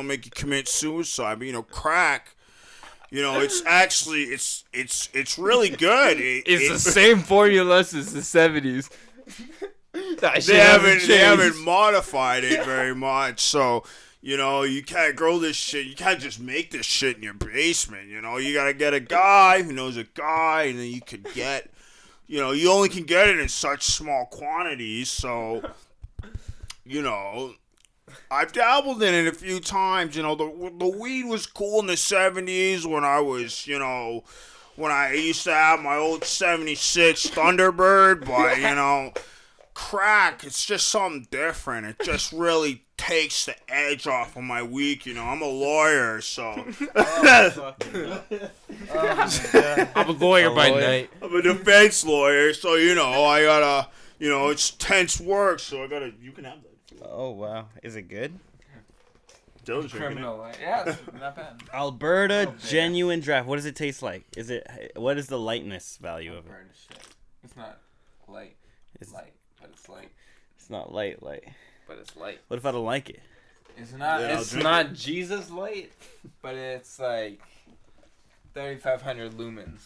make you commit suicide. But crack. It's really good. It's the same formula since the 70s. They haven't modified it very much. So, you can't grow this shit. You can't just make this shit in your basement. You gotta get a guy who knows a guy, and then you could get, you only can get it in such small quantities. So, I've dabbled in it a few times. The weed was cool in the 70s when I was, when I used to have my old 76 Thunderbird, but, crack, it's just something different. It just really takes the edge off of my week. I'm a lawyer, so. I'm a lawyer by night. I'm a defense lawyer, so, I gotta, it's tense work, so I gotta, you can have that. Oh, wow. Is it good? Criminal. Yeah, it's not bad. Alberta genuine draft. What does it taste like? What is the lightness value of it? It's not light. It's light, but it's light. It's not light. But it's light. What if I don't like it? It's not. Yeah, it's not Jesus light, but it's like 3,500 lumens.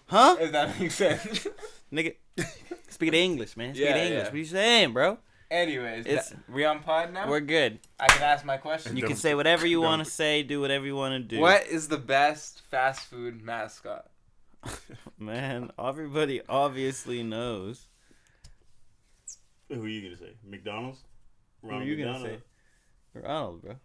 Huh? If that makes sense. Nigga, speak English, man. Speak Yeah, English. yeah. What are you saying, bro? Anyways, we on pod now? We're good. I can ask my question. You can say whatever you want to say, do whatever you want to do. What is the best fast food mascot? Man, everybody obviously knows. Who are you gonna say? McDonald's? Who are you gonna say? Ronald, bro.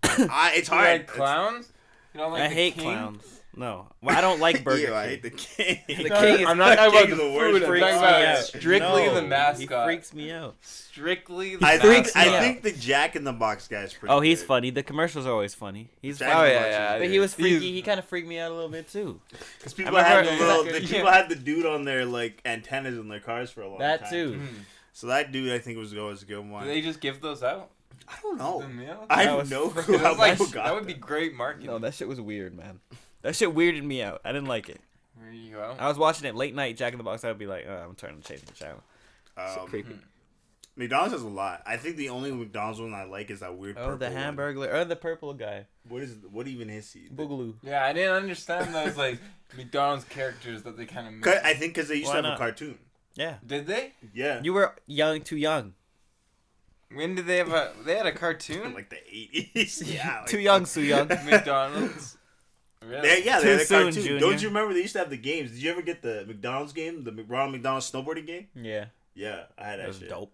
It's You hard. like clowns? You don't like I the hate king? clouns. No, well, I don't like Burger Ew, King. I hate the king. The No, king is I'm not talking about King the is the worst. food. I'm freaks talking me about out. strictly No, the He mascot. freaks me out. Strictly the I mascot. think the Jack in the Box guy is pretty. Oh, he's good. funny. The commercials are always funny. He's Jack funny. in the Oh, Box yeah, is But good. he was freaky. He's- He kind of freaked me out a little bit too. Because people I had remember- people had the dude on their like antennas in their cars for a long time. That too. Mhm. So that dude, I think, was always a good Do one. they just give those out? I don't know. The meal? I That have was no freaking- clue how That's like, people got that would be great marketing. No, that shit was weird, man. That shit weirded me out. I didn't like it. There you go. I was watching it late night, Jack in the Box. I would be like, oh, I'm turning to change the channel. So creepy. McDonald's has a lot. I think the only McDonald's one I like is that weird. Oh, the purple one. Hamburglar or the purple guy, What even is he? Boogaloo. Yeah, I didn't understand those like McDonald's characters that they kind of made. I think because they used Why to have not? a cartoon. Yeah, Did they? Yeah. you were too young. When did they have a? They had a cartoon. Like the 80s. Yeah. Like, Too young, so young. McDonald's. Really? They Too had a soon, cartoon. Junior. Don't you remember they used to have the games? Did you ever get the McDonald's game? The Ronald McDonald snowboarding game? Yeah, Yeah, I had that that was shit. dope.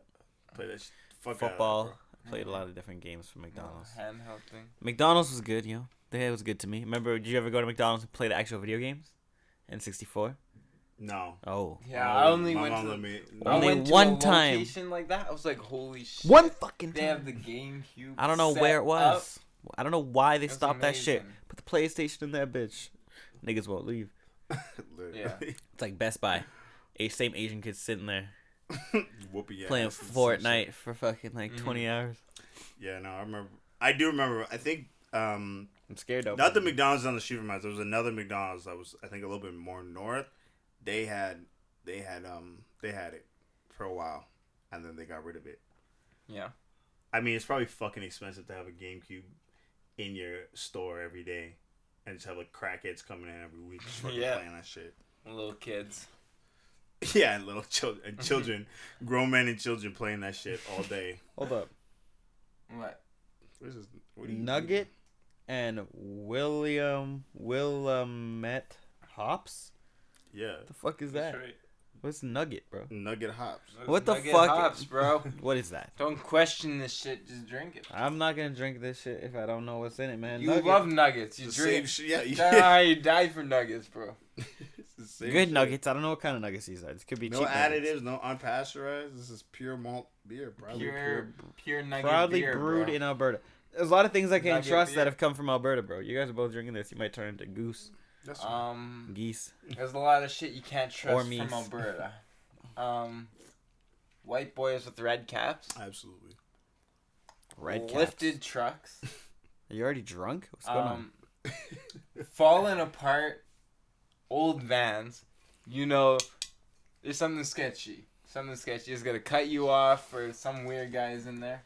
Played that shit. Fuck Football. Played a lot of different games for McDonald's. Handheld thing. McDonald's was good, yo. It was good to me. Remember, did you ever go to McDonald's and play the actual video games? N64? No. Oh. Yeah, I only My went mom to. let me. I Only went to one a time. location like that. I was like, holy shit. One fucking They time. have the GameCube. I don't know set where it was. up. I don't know why they It was stopped that shit. amazing. Put the PlayStation in that bitch. Niggas won't leave. Literally. Yeah. It's like Best Buy. Same Asian kids sitting there Whoopee playing ass and some Fortnite shit. for fucking like 20 hours. Yeah, no, I remember. I do remember. I think I'm scared though. not the McDonald's on the street from us. There was another McDonald's that was, I think, a little bit more north. They had it for a while, and then they got rid of it. Yeah. I mean, it's probably fucking expensive to have a GameCube in your store every day, and just have like crackheads coming in every week, just fucking Yeah. playing that shit. Little kids. Yeah, and little children, grown men and children playing that shit all day. Hold up. What? What do you Nugget and Willamette Hops? Yeah, The fuck is that? That's right. What's Nugget, bro? Nugget Hops. What the Nugget fuck? Hops, bro. What is that? Don't question this shit. Just drink it. I'm not gonna drink this shit if I don't know what's in it, man. You Nugget. love nuggets. You The drink. same shit. Yeah, You die for nuggets, bro. It's the same Good shit. nuggets. I don't know what kind of nuggets these are. This could be No cheap additives, nuggets. no unpasteurized. This is pure malt beer, probably. Pure nugget Proudly beer, brewed bro. in Alberta. There's a lot of things I can't Nugget trust beer. that have come from Alberta, bro. You guys are both drinking this. You might turn into goose, That's geese. There's a lot of shit you can't trust Or from meese. Alberta. White boys with red caps. absolutely. Red caps. Lifted trucks. Are you already drunk? What's going on? Falling apart. Old vans. You know, there's something sketchy. Something sketchy is gonna cut you off, or some weird guys in there.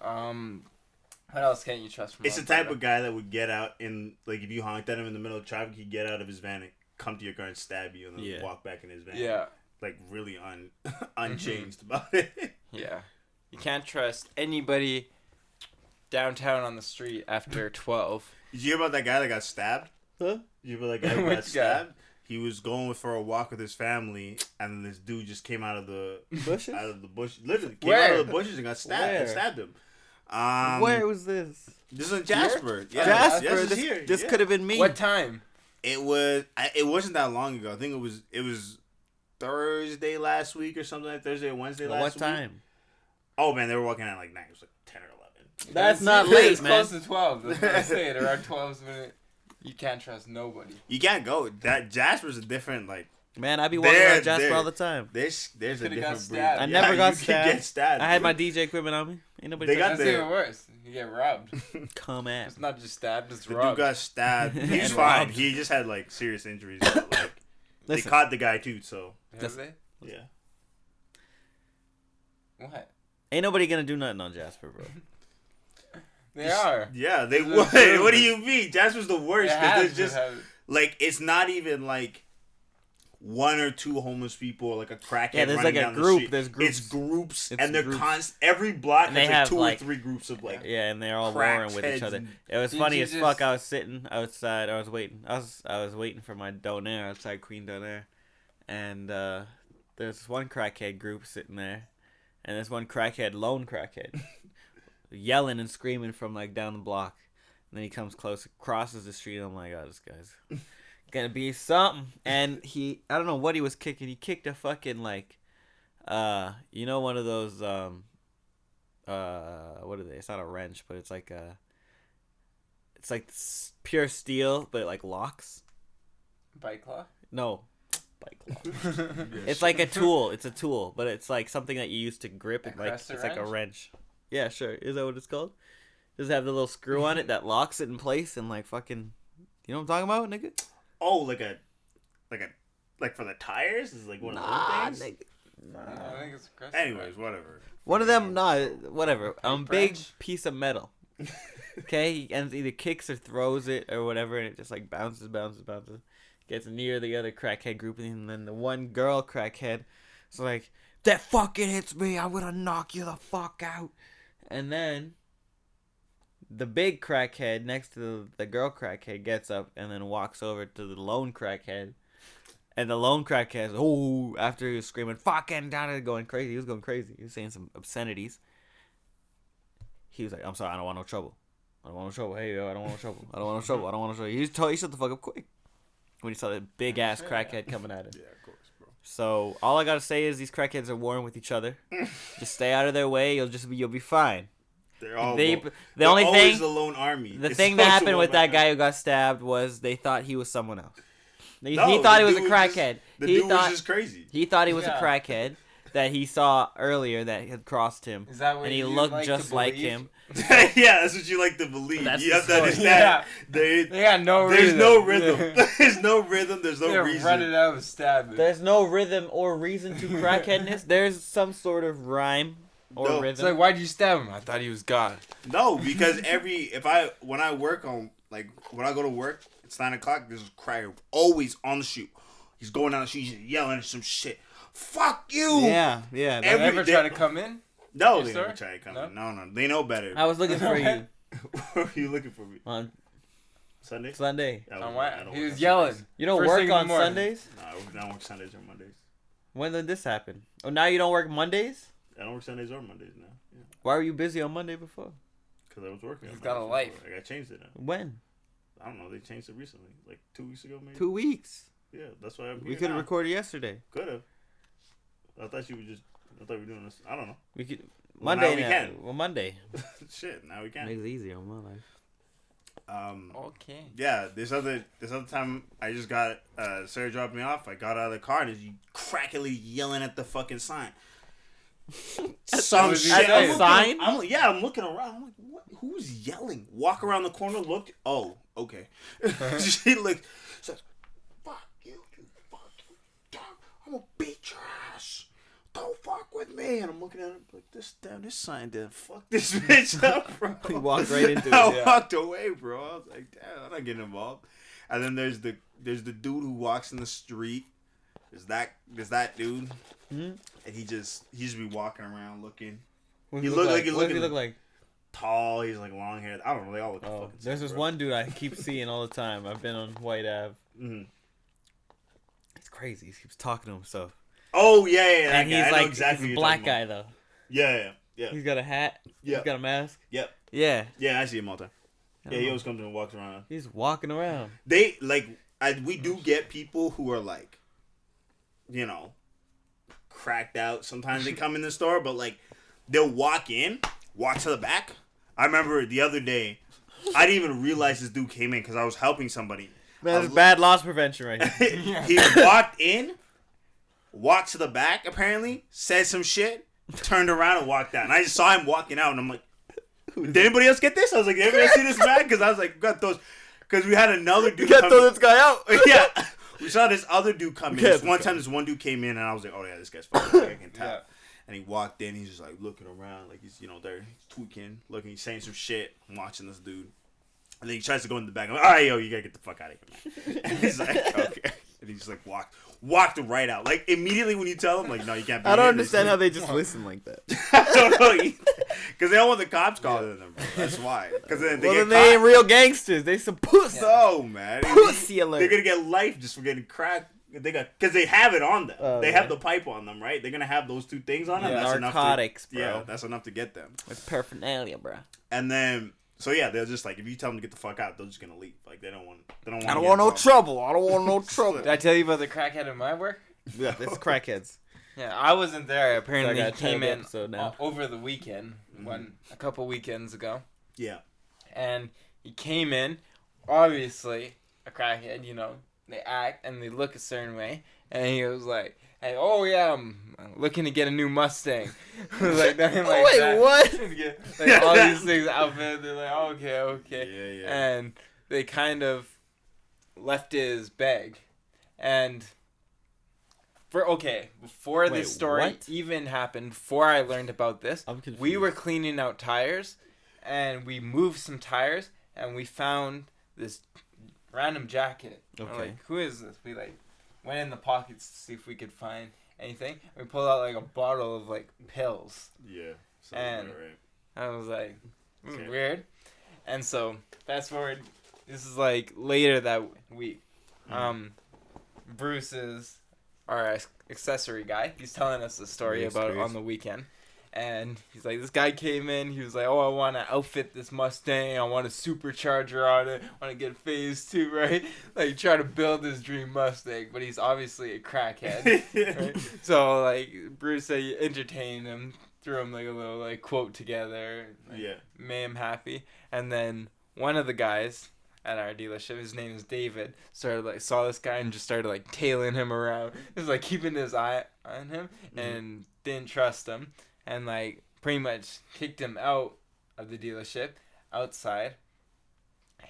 What else can't you trust from It's the Alberta? type of guy that would get out in, like, if you honked at him in the middle of traffic, he'd get out of his van and come to your car and stab you and then walk back in his van. Yeah. Like, really unchanged about it. Yeah. You can't trust anybody downtown on the street after 12. Did you hear about that guy that got stabbed? Huh? Did you hear about that guy who Which got stabbed? He was going for a walk with his family, and then this dude just came out of the Bushes? bush. Literally came Where? out of the bushes and got stabbed. Where? And stabbed him. Where was this? This is in Jasper. Yeah, Jasper. Yes, it's This, here. this Yeah. could have been me. What time? It was. It wasn't that long ago. I think it was Thursday last week or something like Thursday or Wednesday last What week. time? Oh man, they were walking at like 9. It was like 10 or 11. That's not It's late, man. close to 12. That's what I'm saying. Around 12 minutes, you can't trust nobody. You can't go. That Jasper's a different like. Man, I be walking There, around Jasper there. all the time. There's a Could've got different breed. stabbed. I never got you stabbed. Can get stabbed. I had my dude. DJ equipment on me. Ain't nobody They got touching That's the- even worse. You get robbed. Come at. It's not just stabbed, it's The robbed. dude got stabbed. He's And fine. robbed. He just had like serious injuries. But, like they Listen. caught the guy too. So Have they? yeah. What? Ain't nobody gonna do nothing on Jasper, bro. They are. Yeah, they This is would. true. What do you mean? Jasper's the It worst because has there's to just have- like it's not even like one or two homeless people or like a crackhead. Yeah, there's running like a down the group. street. There's groups. It's groups, It's and they're groups. constant. Every block And has they like have, two like- or three groups of like. Yeah, and they're all Cracked warring with each heads other. and- It was Did funny you as just- fuck. I was sitting outside. I was waiting. I was waiting for my donaire outside Queen Donaire, and there's this one crackhead group sitting there, and this one crackhead, lone crackhead, yelling and screaming from like down the block. And then he comes close, crosses the street. And I'm like, oh, this guy's gonna be something. And I don't know what he was kicking. He kicked a fucking like, one of those what are they? It's not a wrench, but it's like pure steel, but it like locks. Bike law? No, bike lock. It's like a tool. It's a tool, but it's like something that you use to grip. It, like crescent it's like a wrench? wrench. Yeah, sure. Is that what it's called? Does it have the little screw on it that locks it in place and like fucking, you know what I'm talking about, nigga? Oh, like for the tires is like one of those things. Nigga. I think it's a crescent Anyways, wrench. whatever. One of them, whatever. Big wrench? piece of metal. Okay, and either kicks or throws it or whatever, and it just like bounces, gets near the other crackhead group, and then the one girl crackhead is like, "That fucking hits me, I'm gonna knock you the fuck out." And then the big crackhead next to the girl crackhead gets up and then walks over to the lone crackhead. And the lone crackhead, after he was screaming, fucking down and going crazy. He was going crazy. He was saying some obscenities. He was like, I'm sorry, I don't want no trouble. I don't want no trouble. Hey, yo, I don't want no trouble. I don't want no trouble. I don't want no trouble. He shut the fuck up quick when he saw that big ass crackhead coming at him. Yeah, of course, bro. So all I gotta say is these crackheads are warring with each other. Just stay out of their way. You'll be fine. They're all The they're only always thing the lone army. The It's thing that always happened the with one that guy who got stabbed was they thought he was someone else. He No, thought he the was a dude crackhead. The he dude thought was just crazy. he thought he was Yeah. a crackhead that he saw earlier that had crossed him, Is that what and he you looked like just to like believe? him. Yeah, that's what you like to believe. That's You the have to story. understand. They got no There's rhythm. no rhythm. There's no rhythm. There's no They're reason. running out of stabbing. There's no rhythm or reason to crackheadness. There's some sort of rhyme or No. It's rhythm. like, why'd you stab him? I thought he was God. No, because when I work on when I go to work, it's 9:00. There's a cracker always on the shoot. He's going down the street, he's yelling some shit. Fuck you! yeah. Every Ever day- try to come in? No, Yes, they sir? never try to come No? in. No, they know better. I was looking for you Where are you looking for me? on Sunday? Sunday. I On don't- what? I don't He work was on yelling. Sundays. You don't First thing work in the on morning. Sundays? No, I don't work Sundays or Mondays. When did this happen? Oh, now you don't work Mondays? I don't work Sundays or Mondays now. Yeah, Why were you busy on Monday before? because I was working. He's on got a Mondays life. before. I got changed it now. When? I don't know. They changed it recently, like 2 weeks ago, maybe. 2 weeks. Yeah, that's why I'm We could have recorded yesterday. Could have. I thought you were just. I thought we were doing this. I don't know. We could Well, Monday now we now. can. Well, Monday Shit, now we can. makes it easier on my life. Okay. Yeah, this other time I just got Sarah dropped me off. I got out of the car and he's crackily yelling at the fucking sign. Some was he shit. saying? Sign? I'm looking around. I'm like, what? Who's yelling? Walk around the corner. Looked. Oh, okay. She looked. Says, "Fuck you, fuck you, dog. I'm gonna beat your ass. don't fuck with me. And I'm looking at him like, this sign didn't fuck this bitch up, bro. He walked right into it. I walked away, bro. I was like, damn, I'm not getting involved. And then there's the dude who walks in the street. There's that dude. Mm-hmm. And he just be walking around looking. What He does looked like What does he look like? Tall. He's like long haired. I don't know. They all look fucking There's this bro. one dude I keep seeing all the time. I've been on White Ave. Mm-hmm. It's crazy. He keeps talking to himself. Oh yeah, that And guy. he's I know like, exactly he's who a you're black talking guy about. though. Yeah. He's got a hat. Yeah. He's got a mask. Yep. Yeah. Yeah, I see him all the time. I Yeah, don't he know. always comes and walks around. He's walking around. They we do get people who are like, you know, cracked out. Sometimes they come in the store, but like they'll walk to the back. I remember the other day, I didn't even realize this dude came in because I was helping somebody. Man, that's bad loss prevention right here. He walked in, walked to the back apparently, said some shit, turned around and walked out. And I just saw him walking out, and I'm like, did anybody else get this? I was like, did anybody else see this man? Because I was like, got those. Because we had another dude. You gotta throw this guy out. Yeah. We saw this other dude come in. Yeah, This one time, this one dude came in, and I was like, oh, yeah, this guy's fucking I can tell. Yeah. And he walked in. He's just, like, looking around. Like, he's, there. He's tweaking, looking. He's saying some shit. I'm watching this dude. And then he tries to go in the back. I'm like, all right, yo, you got to get the fuck out of here, man. And he's like, okay. And he just, like, walked right out. Like, immediately when you tell him, like, no, you can't be I don't here. understand how they just listen like that. I don't know. Because they don't want the cops calling them, bro. That's why. Because then they Well, get then they ain't caught. real gangsters. They some pussy. No, man. Pussy alert. They're gonna get life just for getting cracked. Because they have it on them. Oh, they yeah. have the pipe on them, right? They're gonna have those two things on them. Yeah. That's Narcotics, enough to, bro. Yeah, that's enough to get them. It's paraphernalia, bro. And then, so yeah, they're just like, if you tell them to get the fuck out, they're just gonna leave. Like they don't want. I don't want no trouble. I don't want no trouble. Did I tell you about the crackhead in my work? Yeah, it's crackheads. Yeah, I wasn't there. Apparently, So I he got a came terrible in episode now. over the weekend, a couple weekends ago, Yeah. and he came in. Obviously, a crackhead. They act and they look a certain way, and he was like, "Hey, oh yeah, I'm looking to get a new Mustang." Like that. Like Wait, that. what? Like all these things outfit. They're like, okay. Yeah. And they kind of left his bag, and before Wait, this story what? even happened, before I learned about this, I'm confused. we were cleaning out tires, and we moved some tires, and we found this random jacket. We're Okay. like, who is this? We went in the pockets to see if we could find anything. We pulled out a bottle of pills. Yeah. And- right. I was like, Okay. weird. And so fast forward, this is later that week. Bruce is our accessory guy. He's telling us the story Yes, about it Bruce. on the weekend. And he's like, this guy came in. He was like, oh, I want to outfit this Mustang. I want a supercharger on it. I want to get phase 2, right? Try to build his dream Mustang. But he's obviously a crackhead. Right? So, Bruce said he entertained him, threw him a little quote together. Yeah. Made him happy. And then one of the guys at our dealership, his name is David, started saw this guy and just started tailing him around. He was keeping his eye on him and didn't trust him, and pretty much kicked him out of the dealership outside.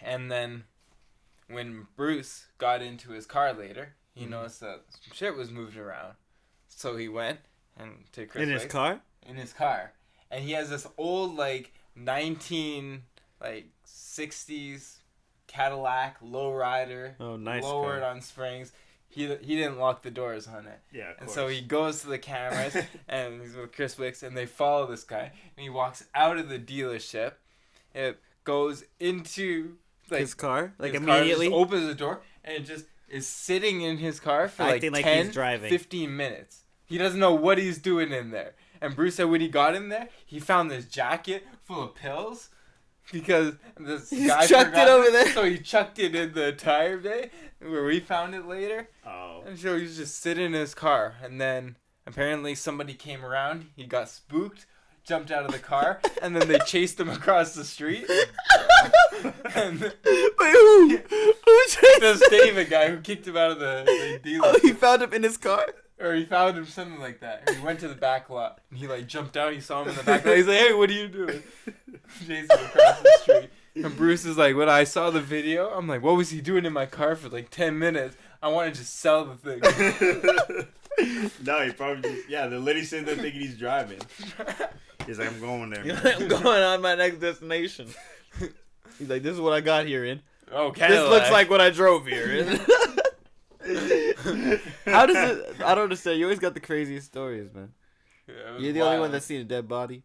And then when Bruce got into his car later, he noticed that some shit was moved around. So he went and to Chris In his Wake's- car? in his car, and he has this old 60s Cadillac lowrider, Oh, nice lowered car. on springs. He didn't lock the doors on it, Yeah. Of and course. so he goes to the cameras and he's with Chris Wicks, and they follow this guy, and he walks out of the dealership. It goes into His car? his car, Immediately? just opens the door, and it just is sitting in his car for Acting like 10, he's driving. 15 minutes. He doesn't know what he's doing in there. And Bruce said when he got in there, he found this jacket full of pills because this He guy just chucked forgot it over there. So he chucked it in the tire bay where we found it later. Oh. And so he's just sitting in his car. And then apparently somebody came around. He got spooked, jumped out of the car, and then they chased him across the street. And Wait, who? Who chased this him? David guy who kicked him out of the Oh, dealership. he found him in his car? Or he found him something like that. He went to the back lot and he jumped out. He saw him in the back lot. He's like, "Hey, what are you doing?" Chasing across the street. And Bruce is like, "When I saw the video, I'm like, what was he doing in my car for 10 minutes? I want to just sell the thing." No, he probably just, the lady sitting there thinking he's driving. He's like, I'm going there, man. I'm going on my next destination. He's like, this is what I got here in. Okay. This looks like what I drove here in. How does it? I don't understand. You always got the craziest stories, man. Yeah, You're the only one that's seen a dead body.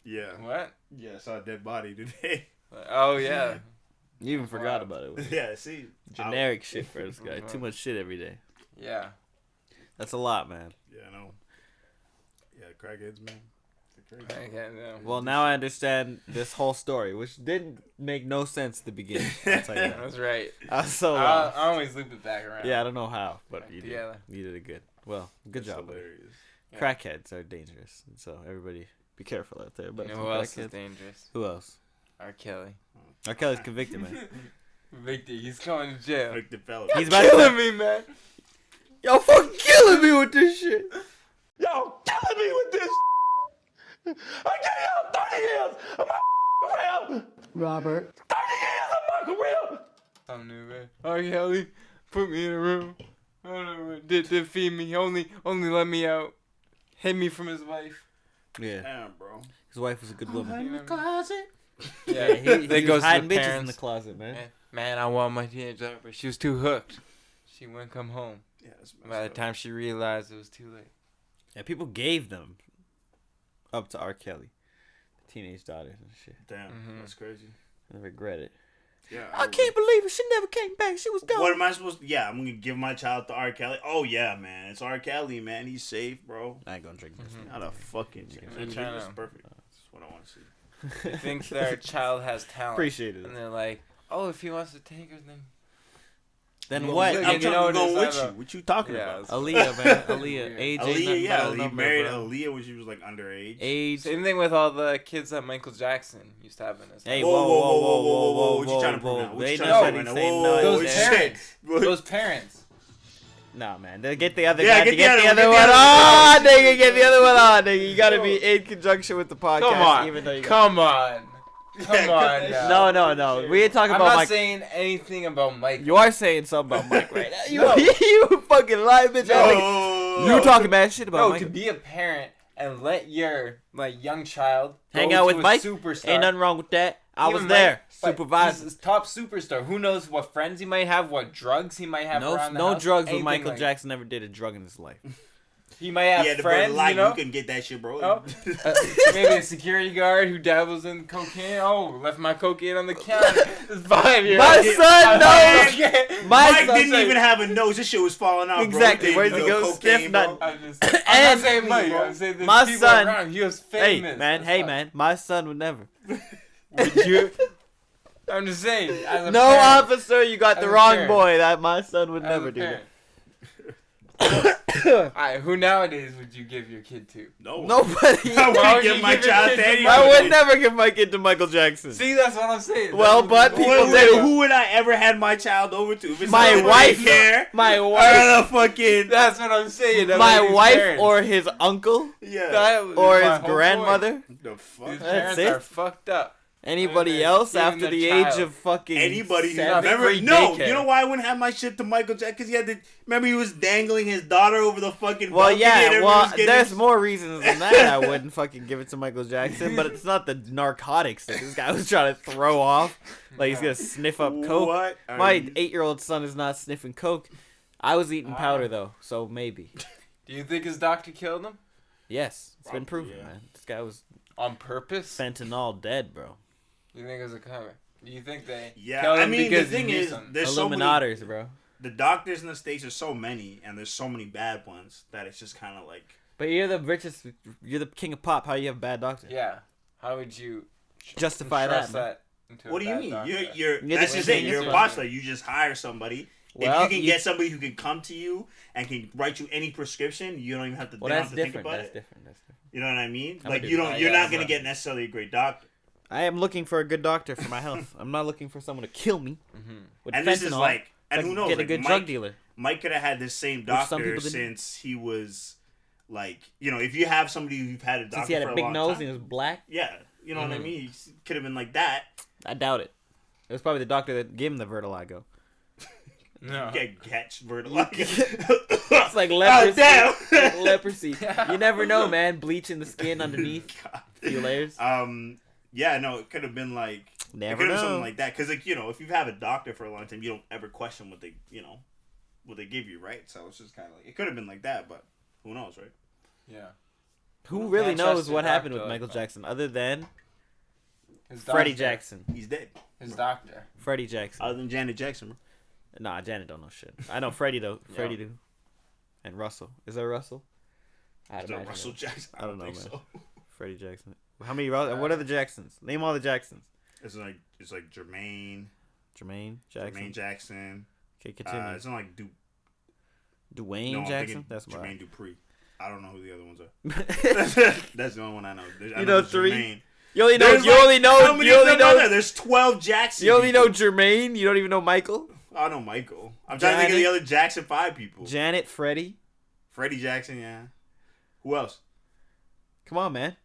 Yeah. What? Yeah, I saw a dead body today. Oh yeah. You even forgot about it. Yeah, see. Generic shit for this guy. Too much shit every day. Yeah. That's a lot, man. Yeah, I know. Yeah, crackheads, man. They're crazy. I can't know. Well, now I understand this whole story, which didn't make no sense at the beginning. I'll tell you that. That's right. I was so I lost. always loop it back around. Yeah, I don't know how, but Back you did. together. You did it good. Well, good That's job, buddy. hilarious. Yeah. Crackheads are dangerous, so everybody be careful out there. But You know who else is dangerous? Who else? R. Kelly. R. Kelly's convicted, man. Victor, he's going to jail. Like the fella. He's about Killing to. me, man. Y'all fucking killing me with this shit. Y'all killing me with this. I gave y'all 30 years of my career. Robert. 30 years of my career. I'm new, man. R. Kelly, put me in a room. I don't know what did feed me. Only let me out. Hid me from his wife. Yeah, Damn, bro. his wife was a good woman. You know what I mean? Closet. Yeah, he they was goes to hiding the bitches in parents. the closet, man. Man, I want my teenage daughter, but she was too hooked. She wouldn't come home. Yeah, that's messed By the up. time she realized it was too late. Yeah, people gave them up to R. Kelly, teenage daughters and shit. Damn, Mhm. that's crazy. I regret it. Yeah. I can't believe it. She never came back. She was gone. What am I supposed to? Yeah, I'm gonna give my child to R. Kelly. Oh yeah, man, it's R. Kelly, man. He's safe, bro. I ain't gonna drink this. Not a fucking chance. They're It's trying to- perfect. That's what I want to see. They think their child has talent. Appreciate it. And they're like, oh, if he wants to take her, then... Then Well, what? look, I'm you trying know to go what it with is, you. What you talking Yeah, about? Aaliyah, man. Aaliyah. Age ain't Aaliyah, nothing yeah, but a he number, married bro. Aaliyah when she was like underage. Age. Same thing with all the kids that Michael Jackson used to have in his Hey, house. whoa, whoa, whoa, whoa, whoa, whoa, What you trying to prove now? whoa. What you Ain't trying to nobody prove now? saying Whoa, no. whoa, Those whoa, parents. shit. Those parents. Nah, man. They get the other Yeah, guy. get Get the the other other one, one get the on, other one. nigga. Get the other one on, nigga. You gotta be in conjunction with the podcast. Come on. Even though you Come on. Come on now. No. We ain't talking I'm about not Mike. saying anything about Mike. You are saying something about Mike right now. You, No. you fucking lying, bitch. No. You talking bad shit about Bro, Mike. to be a parent and let your young child Hang go out to with a Mike. superstar. Ain't nothing wrong with that. I was Even there, Mike, but supervising. He's a top superstar. Who knows what friends he might have, what drugs he might have around the No house. drugs. When anything Michael like- Jackson never did a drug in his life. He might have Yeah, the friends, like, you know. you couldn't get that shit, bro. Oh. Maybe a security guard who dabbles in cocaine. Oh, left my cocaine on the counter. It's 5 years. My son knows. My Mike son didn't said- even have a nose. This shit was falling out, Exactly. bro. Where's he go? Sniff nothing. I'm And- not saying Mike. I'm saying there's My people son- around. He was Hey, famous. man. That's Hey, fine. man. My son would never. Would you? I'm just saying. As a No, parent, officer, you got As the a wrong parent. boy. That my son would as never a do that. parent. Alright, who nowadays would you give your kid to? No. Nobody. I Why wouldn't would give you my give your child kid to to anyone. I would never give my kid to Michael Jackson. See, that's what I'm saying. Well, That's but what- people Wait, did it. who would I ever hand my child over to? If it's My not wife. Care, My or wife. the fucking That's what I'm saying. that My was his wife parents. or his uncle yeah. That was or my his whole grandmother. The Point. fuck. His That's parents it. are fucked up. Anybody Yeah, else even after the the child. age of fucking Anybody who 7? remember? free No, daycare. you know why I wouldn't have my shit to Michael Jackson? Because he had to. Remember, he was dangling his daughter over the fucking. Well, balcony and yeah. everyone Well, was getting- there's more reasons than that. I wouldn't fucking give it to Michael Jackson, but it's not the narcotics that this guy was trying to throw off. Like he's gonna sniff up coke. What? are My you- 8-year-old son is not sniffing coke. I was eating powder though, so maybe. Do you think his doctor killed him? Yes, it's been Probably, proven, yeah. man. This guy was On purpose? fentanyl dead, bro. You think it was a cover? Do you think they Yeah, killed I him mean, the because thing he knew is, something? there's so many. Illuminators, bro. The doctors in the states are so many, and there's so many bad ones that it's just kind of like. But you're the richest. You're the king of pop. How you have a bad doctor? Yeah. How would you Justify trust man. that into a What do you bad mean? doctor? You're You're that's the just it. genius You're a one. bachelor. You just hire somebody. Well, if you can you- get somebody who can come to you and can write you any prescription, you don't even have to, Well, they don't that's have to think different. about That's it. different. That's different. You know what I mean? I'm Like gonna you do don't. that. You're Yeah, not gonna but- get necessarily a great doctor. I am looking for a good doctor for my health. I'm not looking for someone to kill me with And fentanyl. this is like, and so I who can knows? Get a Like good Mike, drug dealer. Mike could have had this same some doctor people didn't. since he was, like, you know, if you have somebody who've had a doctor Since he had for a big long nose time, and he was black, yeah, you know what I mean. He could have been like that. I doubt it. It was probably the doctor that gave him the vertigo. No. You can't catch vertigo. It's like leprosy. damn. Like leprosy. You never know, man. Bleaching the skin underneath. God. Few layers. Yeah, no, it could have been like Never it could have know. something like that because, like, you know, if you've had a doctor for a long time, you don't ever question what they, you know, what they give you, right? So it's just kind of like it could have been like that, but who knows, right? Yeah. Who really Can't knows trust what your happened with doctor Michael like that. Jackson other than His Freddie doctor. Jackson? He's dead. His doctor. Freddie Jackson. Other than Janet Jackson, bro. Nah, Janet don't know shit. I know Freddie though. Yeah. Freddie do. And Russell. Is there Russell? I'd Is that imagine Russell it. Jackson? I don't know, think man. so. Freddie Jackson. How many? What are the Jacksons? Name all the Jacksons. It's like Jermaine Jackson. Jermaine Jackson. Okay, continue. It's not like Dwayne no, I'm Jackson. thinking That's my. Jermaine Dupree. I don't know who the other ones are. That's the only one I know. I You know there's three? Jermaine. You only know. There's You like- only know. how many You of only them are there? know. There's 12 Jackson. You only know people. Jermaine. You don't even know Michael. I know Michael. I'm trying to think of the Janet. other Jackson 5 people. Janet, Freddie. Freddie Jackson, yeah. Who else? Come on, man.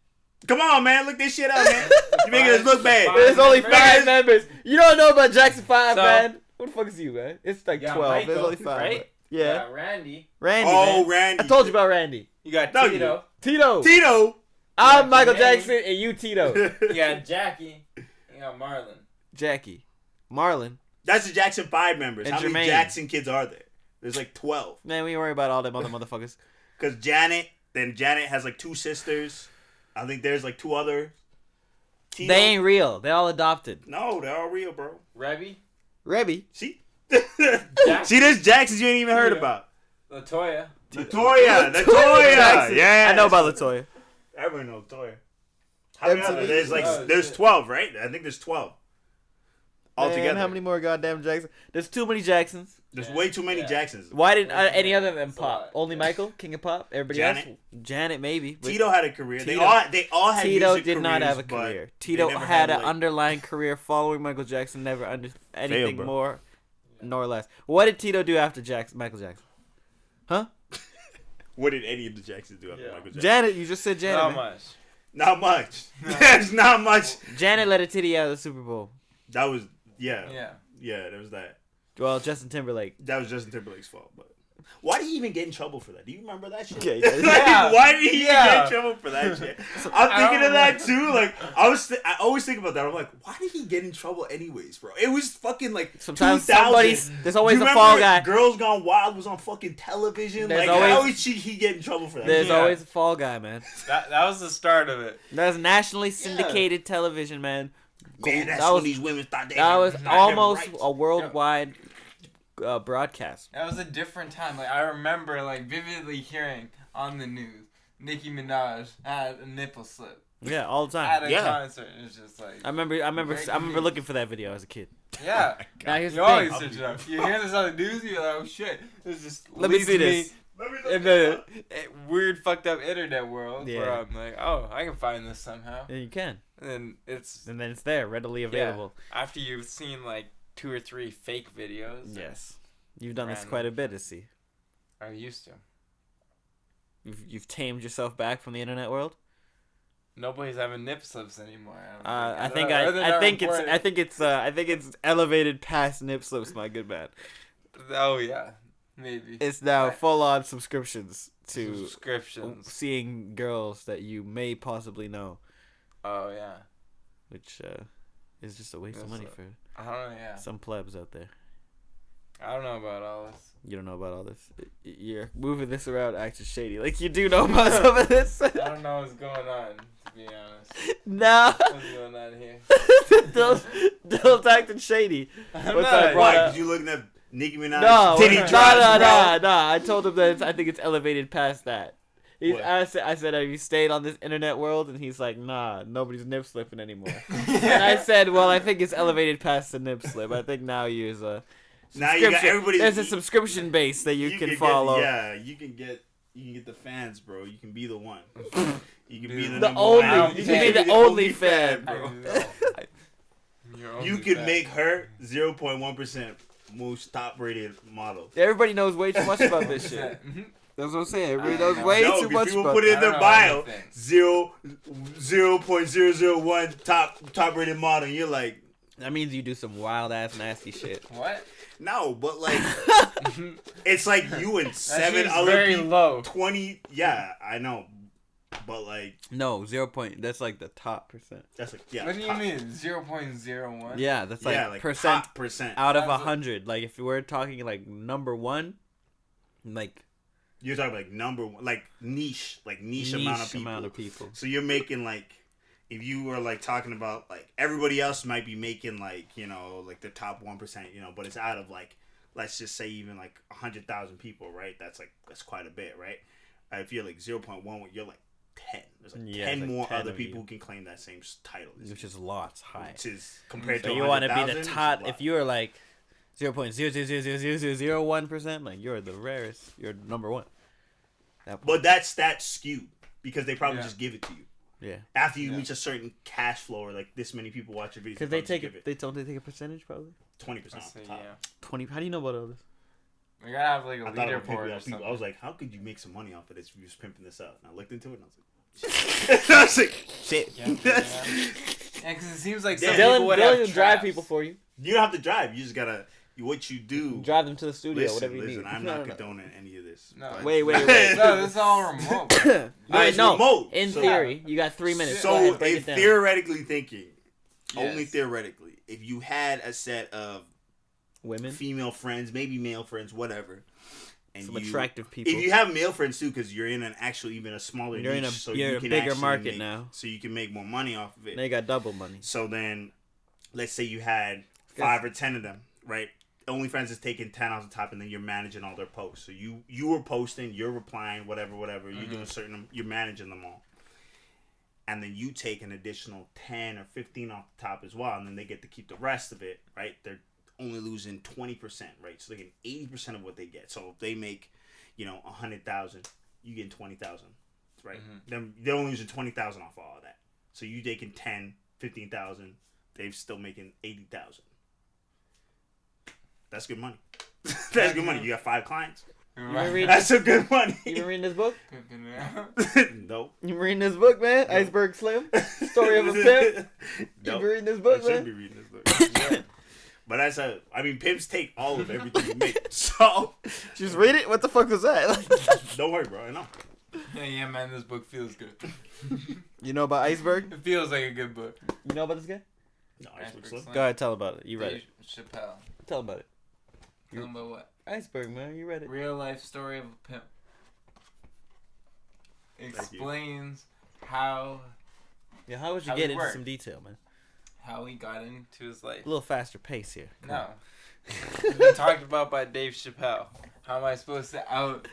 Come on, man. Look this shit up, man. You making us look bad. There's only members. 5 members. You don't know about Jackson 5, So- man. What the fuck is you, man? It's like Yeah, 12. There's Michael, only 5. right? Yeah. Randy. Randy. Oh, man. Randy. I told you about Randy. You got No, you Tito. Tito. Tito. I'm Yeah, Michael Jermaine. Jackson and you Tito. You got Jackie. You got Marlon. Jackie. Marlon. That's the Jackson 5 members. And How many Jermaine. Jackson kids are there? There's like 12. Man, we ain't worry about all them other motherfuckers. Because Janet has like 2 sisters. I think there's like 2 others. Tito. They ain't real. They all adopted. No, they're all real, bro. Rebby. Rebby. See? See, there's Jacksons you ain't even heard Yeah. about. Latoya. Latoya. Jackson. Yeah. I know about Latoya. Everyone knows Latoya. How many Absolutely. others? Oh, There's shit. 12, right? I think there's 12. Altogether. Man, how many more goddamn Jacksons? There's too many Jacksons. There's Yeah. way too many Yeah. Jacksons. Why didn't any other than That's a Pop? lot. Only Michael, King of Pop. Everybody Janet. else, Janet maybe. but Tito had a career. They Tito- all had Tito music did not careers, have a but career. they Tito never had an like- underlying career following Michael Jackson. Never under anything bro. more nor less. What did Tito do after Michael Jackson? Huh? What did any of the Jacksons do after Yeah. Michael Jackson? Janet, you just said Janet. Not man. much. Not much. There's not much. Janet let a titty out of the Super Bowl. That was yeah. Yeah. There was that. Well, Justin Timberlake. That was Justin Timberlake's fault. But why did he even get in trouble for that? Do you remember that shit? Yeah, he did. Like, Yeah. why did he even Yeah. get in trouble for that shit? I'm thinking of that too. Like I always think about that. I'm like, why did he get in trouble anyways, bro? It was fucking like Sometimes 2000. there's always Do a you fall remember guy. Girls Gone Wild was on fucking television. There's Like always- how is he get in trouble for that? There's Yeah. always a fall guy, man. That was the start of it. That's nationally syndicated television, man. Man, that's that when was these women thought they that was had them almost rights. a worldwide broadcast. That was a different time. Like I remember, like vividly hearing on the news, Nicki Minaj had a nipple slip Yeah, all the at time. a Yeah. concert. It was just like, I remember looking for that video as a kid. yeah. Now here's You the always thing. search it up. You hear this on the news, you're like, oh shit. This just Let me leads see this. Let me look in it the up. weird, fucked up internet world where Yeah. I'm like, oh, I can find this somehow. And you can, And then it's and then it's there, readily available. after you've seen like 2 or 3 fake videos. Yes, you've done this Random. quite a bit, I see. I used to. You've tamed yourself back from the internet world. Nobody's having nip slips anymore. I think it's elevated past nip slips, my good man. Oh yeah, maybe. It's now Right. full on subscriptions to Subscriptions. seeing girls that you may possibly know, Oh yeah. which is just a waste of Yes, money sir. for I don't know. Yeah. some plebs out there. I don't know about all this. You don't know about all this. You're moving this around, acting shady. Like you do know about some of this. I don't know what's going on. To be honest, No, what's going on here? don't acting shady. I'm What's not- that, Why? bro? Because you looking at Nicki Minaj No, titty no, drops, bro. no. I told him that I think it's elevated past that. What? I said, have you stayed on this internet world? And he's like, nah, nobody's nip slipping anymore. And I said, well, I think it's elevated past the nip slip. I think now you use a Now you got subscription. everybody. There's a subscription base that you can follow. You can get the fans, bro. You can be the one. You can be the, The number only- one. you can be the only fan, I bro. do know. You're You only could fat. make her 0.1% most top rated model. Everybody knows way too much about this shit. Mhm. That's what I'm saying. Everybody I knows know. way No, too if much people about put it in I their don't know bio, anything. 0.001 top rated model, and you're like, That means you do some wild ass nasty shit. What? No, but like, it's like you and 7 seems other very people. low. 20. Yeah, I know. But like, No, 0 point. That's like the top percent. that's like, yeah. What do you top- mean 0.01? Yeah, that's like, Yeah, like percent top percent. out of Sounds like- 100. Like if we're talking like number one, like You're talking like number one, like niche amount of people. So you're making like, if you were like talking about like everybody else might be making like, you know, like the top 1%, you know, but it's out of like, let's just say even like 100,000 people, right? That's quite a bit, right? If you're like 0.1, you're like 10. There's like 10 like more 10 other of people you. who can claim that same title. which is lots high. Which is compared So to you want to be 100,000, the it's a top. lot. If you were like 0.0000001%, like you're the rarest. You're number one. But that's skewed because they probably Yeah. just give it to you. Yeah. After you reach a certain cash flow or like this many people watch your videos. Because they take it. They don't. They take a percentage probably. 20% I off say, the top. yeah. 20. How do you know about all this? We gotta have like a I thought it would pick leaderboard me or up. something. I was like, how could you make some money off of this if you was pimping this out? And I looked into it and I was like, I was like, shit. Yeah, because it seems like some Yeah. people Dylan would will have drive traps. people for you. You don't have to drive. You just gotta, what you do. Drive them to the studio. Listen, whatever you listen, need. I'm No, not no, no. condoning any of this. No. but- Wait. No, this is all remote. All right, it's no. remote, In so- theory, you got 3 minutes. Go So ahead, break if it down. theoretically thinking, only Yes. theoretically, if you had a set of Women, female friends, maybe male friends, whatever, and some attractive people. If you have male friends too, because you're in an actually even a smaller You're in niche, a- so you're you a can bigger actually market make- now. so you can make more money off of it. they got double money. So then, let's say you had 5 or 10 of them, right? OnlyFans is taking 10 off the top, and then you're managing all their posts. So you were posting, you're replying, whatever. You're doing you're managing them all, and then you take an additional 10 or 15 off the top as well, and then they get to keep the rest of it, right? They're only losing 20%, right? So they get 80% of what they get. So if they make, 100,000, you get 20,000, right? They're only losing 20,000 off all of that. So you taking 10, 15,000, they're still making 80,000. That's good money. That's good money. You got 5 clients. You been reading, That's some good money. you been reading this book? Nope. You been reading this book, man? No. Iceberg Slim? Story of a pimp? You Nope. been reading this I book, should man? be reading this book. Yeah. But that's pimps take all of everything you make. So, Just read it? What the fuck was that? don't worry, bro. I know. Yeah, man, this book feels good. You know about Iceberg? It feels like a good book. You know about this guy? No, Iceberg Slim. Slim. Go ahead, tell about it. You read Dave it. Chappelle. Tell about it. Tell 'em about what? Iceberg, man. You read it. Real life story of a pimp. Explains how Yeah, how would you How get it into work? some detail, man? he got into his life. A little faster pace here. Come No. on. It's been talked about by Dave Chappelle. How am I supposed to out?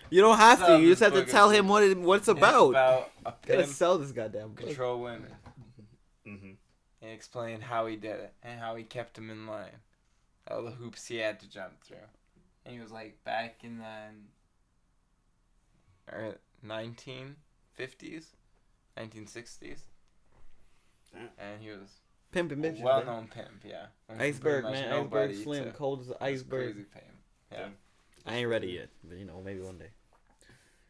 You don't have to. Love You just this have to book. tell him what it's about. It's about a Gotta pimp sell this goddamn book. control women. Mm-hmm. And explain how he did it and how he kept them in line. All the hoops he had to jump through. And he was like back in the 1950s, 1960s. Damn. And he was Pimpin' a bitches. well-known pimp, yeah. Went from Iceberg, pretty much man. Iceberg nobody Slim. to Cold as an this iceberg. Crazy fame. Yeah. I ain't ready yet. But, maybe one day.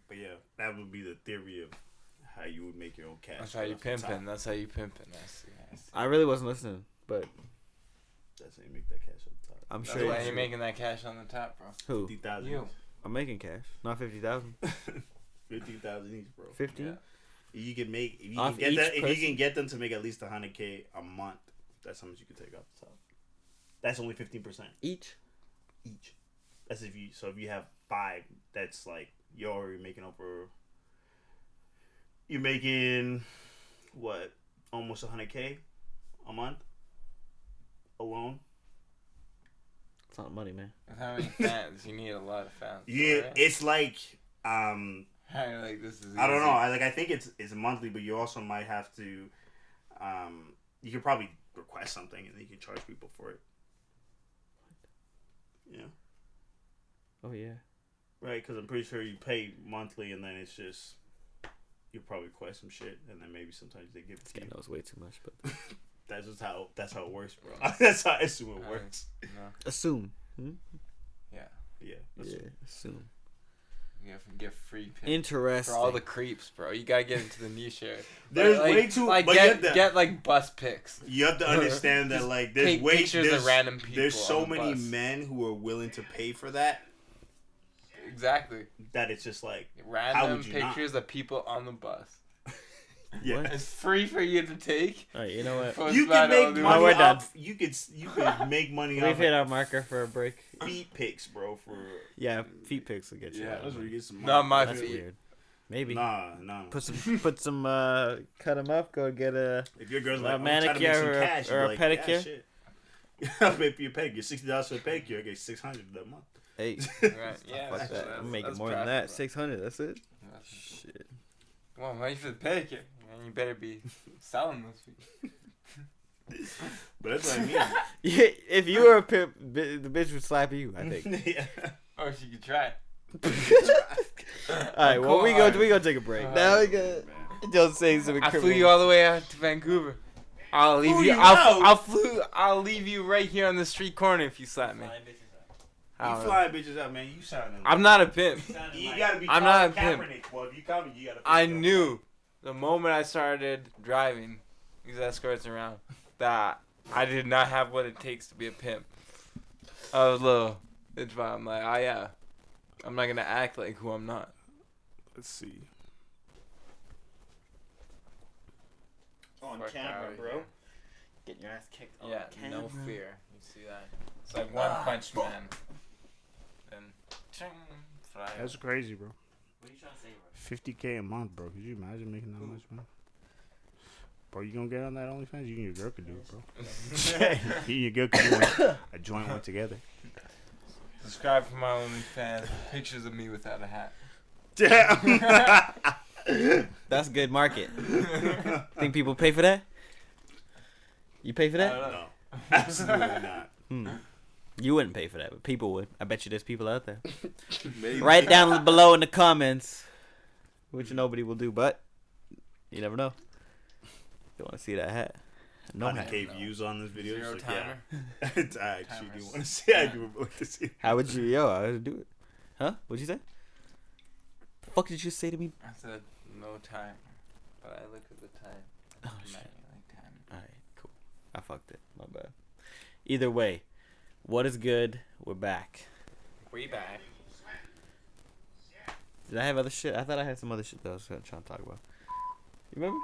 But yeah, that would be the theory of how you would make your own cash. That's how you off the top. pimping. That's how you pimping. I see. I really wasn't listening, but That's how you make that cash off the top. I'm That's sure. why you're making that cash on the top, bro. Who? 50,000. You. I'm making cash. Not 50,000. 50,000 each, bro. 15? Yeah. You can make if you Off can get each that if person? you can get them to make at least $100K a month. That's how much you can take off the top. That's only 15% Each? each. That's if you have 5. That's like you're already making over. You're making what? Almost $100K a month alone. It's not money, man. With how many fans? You need a lot of fans. Yeah, right? it's like Like this is. I don't easy. know. I think it's monthly, but you also might have to. You could probably request something, and then you can charge people for it. Yeah. Oh, yeah. Right, because I'm pretty sure you pay monthly, and then it's just you probably request some shit, and then maybe sometimes they give it This to guy you. knows way too much, but That's how it works, bro. That's how I assume it works. No. assume. Yeah. Yeah. That's Yeah, assume. You get free pics. Interesting. For all the creeps, bro. You gotta get into the niche area. There's like, way too like but get like bus pics. you have to understand that like there's Take pictures of random people. There's so on the many bus. men who are willing to pay for that. Exactly. That it's just like Random would you pictures of people on the bus. yeah. It's free for you to take. All right, you know what? Post You about can all make the- money we're done. off. You could make money We've off hit our marker for a break. feet pics, bro. For Yeah, feet pics will get you. Yeah. out. that's where you get some money. Not my That's feet. weird. Maybe. Nah. Put some cut them up. Go get a. If your girl's A like, I'm trying to make manicure some or a- cash, or you're a like, pedicure? Yeah, shit. I'll pay for your pedicure. $60 for a pedicure. I get $600 that month. Hey, Right. Yeah. fuck that. I'm making more than that. 600. That's it. Shit. Come on, wait for the pedicure. And you better be selling those feet. But that's what I mean. Yeah, if you were a pimp, the bitch would slap you. I think. Yeah. Or she could try. All right. Well, we go take a break. Now we go. Don't say something. I flew criminal. you all the way out to Vancouver. I'll leave Flew you. you out? I'll leave you right here on the street corner if you slap me. I You don't know. flying bitches out, man. You sounding. I'm not a pimp. You gotta be. I'm not a Colin pimp. Kaepernick. Well, if you call me, you gotta. I knew the moment I started driving these escorts around that I did not have what it takes to be a pimp. I was a little. It's fine. I'm like, yeah. I'm not gonna act like who I'm not. Let's see. On Fuck camera, outta bro. here. Getting your ass kicked. Yeah, no fear. You see that? It's like One Punch Man. Then, ching, fly. That's crazy, bro. What are you trying to say, bro? $50K a month, bro. Could you imagine making that much, man? Bro, you gonna get on that OnlyFans? You and your girl could do it, bro. You and your girl could do a joint one together. Subscribe for my OnlyFans. Pictures of me without a hat. Damn. That's good market. Think people pay for that? You pay for I that? don't know. No, absolutely not. You wouldn't pay for that, but people would. I bet you there's people out there. Maybe. Write down below in the comments, which nobody will do, but you never know. You want to see that hat? No hat. 100K views on this video. Zero so timer. Yeah. I actually do Timers. want to see. I do want to see. How would you, I would do it. Huh? What'd you say? The fuck did you say to me? I said no time, but I look at the time. Oh, I'm shit. not like time. Alright, cool. I fucked it. My bad. Either way, what is good? We're back. We back. Did I have other shit? I thought I had some other shit that I was trying to talk about. You remember?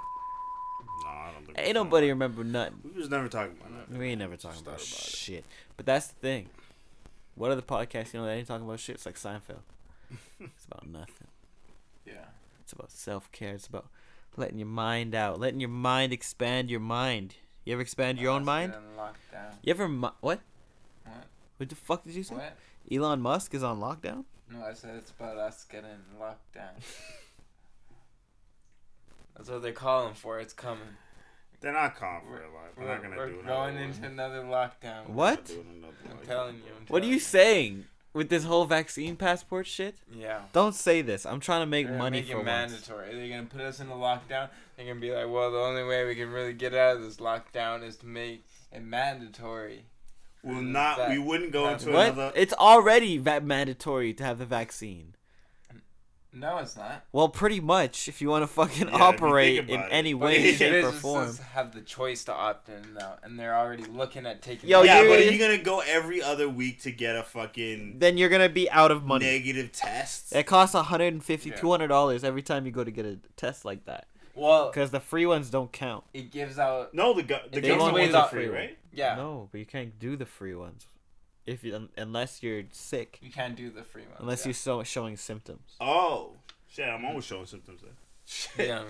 No, I don't think. Ain't nobody remember nothing. We was never talking about that. We ain't never talking Just about, thought about it. shit. But that's the thing. What other podcasts, that ain't talking about shit? It's like Seinfeld. It's about nothing. Yeah. It's about self-care. It's about letting your mind out. Letting your mind expand your mind. You ever expand your own mind? Lockdown. You ever... What? What? What the fuck did you say? What? Elon Musk is on lockdown? No, I said it's about us getting locked down. That's what they're calling for. It's coming. They're not calling for it, like, we're not gonna we're do another going one. into another lockdown. What? Doing another I'm one. telling you. What are you saying? With this whole vaccine passport shit? Yeah. Don't say this. I'm trying to make They're gonna money make for it once. mandatory. They're gonna put us in a lockdown. They're gonna be like, well, the only way we can really get out of this lockdown is to make it mandatory. We'll not. We wouldn't go into What? another. It's already mandatory to have the vaccine. No, it's not. Well, pretty much, if you want to fucking Yeah, if you operate think in about any it. way, But shape, or Businesses form. have the choice to opt in now, and they're already looking at taking. Yo, yeah, you- but are you gonna go every other week to get a fucking Then you're gonna be out of money. negative test? It costs $150, Yeah. $200 every time you go to get a test like that. Well, Because the free ones don't count. it gives out. No, the They government won't ones wait are out free, free right? Yeah, No, but you can't do the free ones if you unless you're sick. you can't do the free one. Unless you're showing symptoms. Oh, shit! I'm always showing symptoms. Then. Yeah.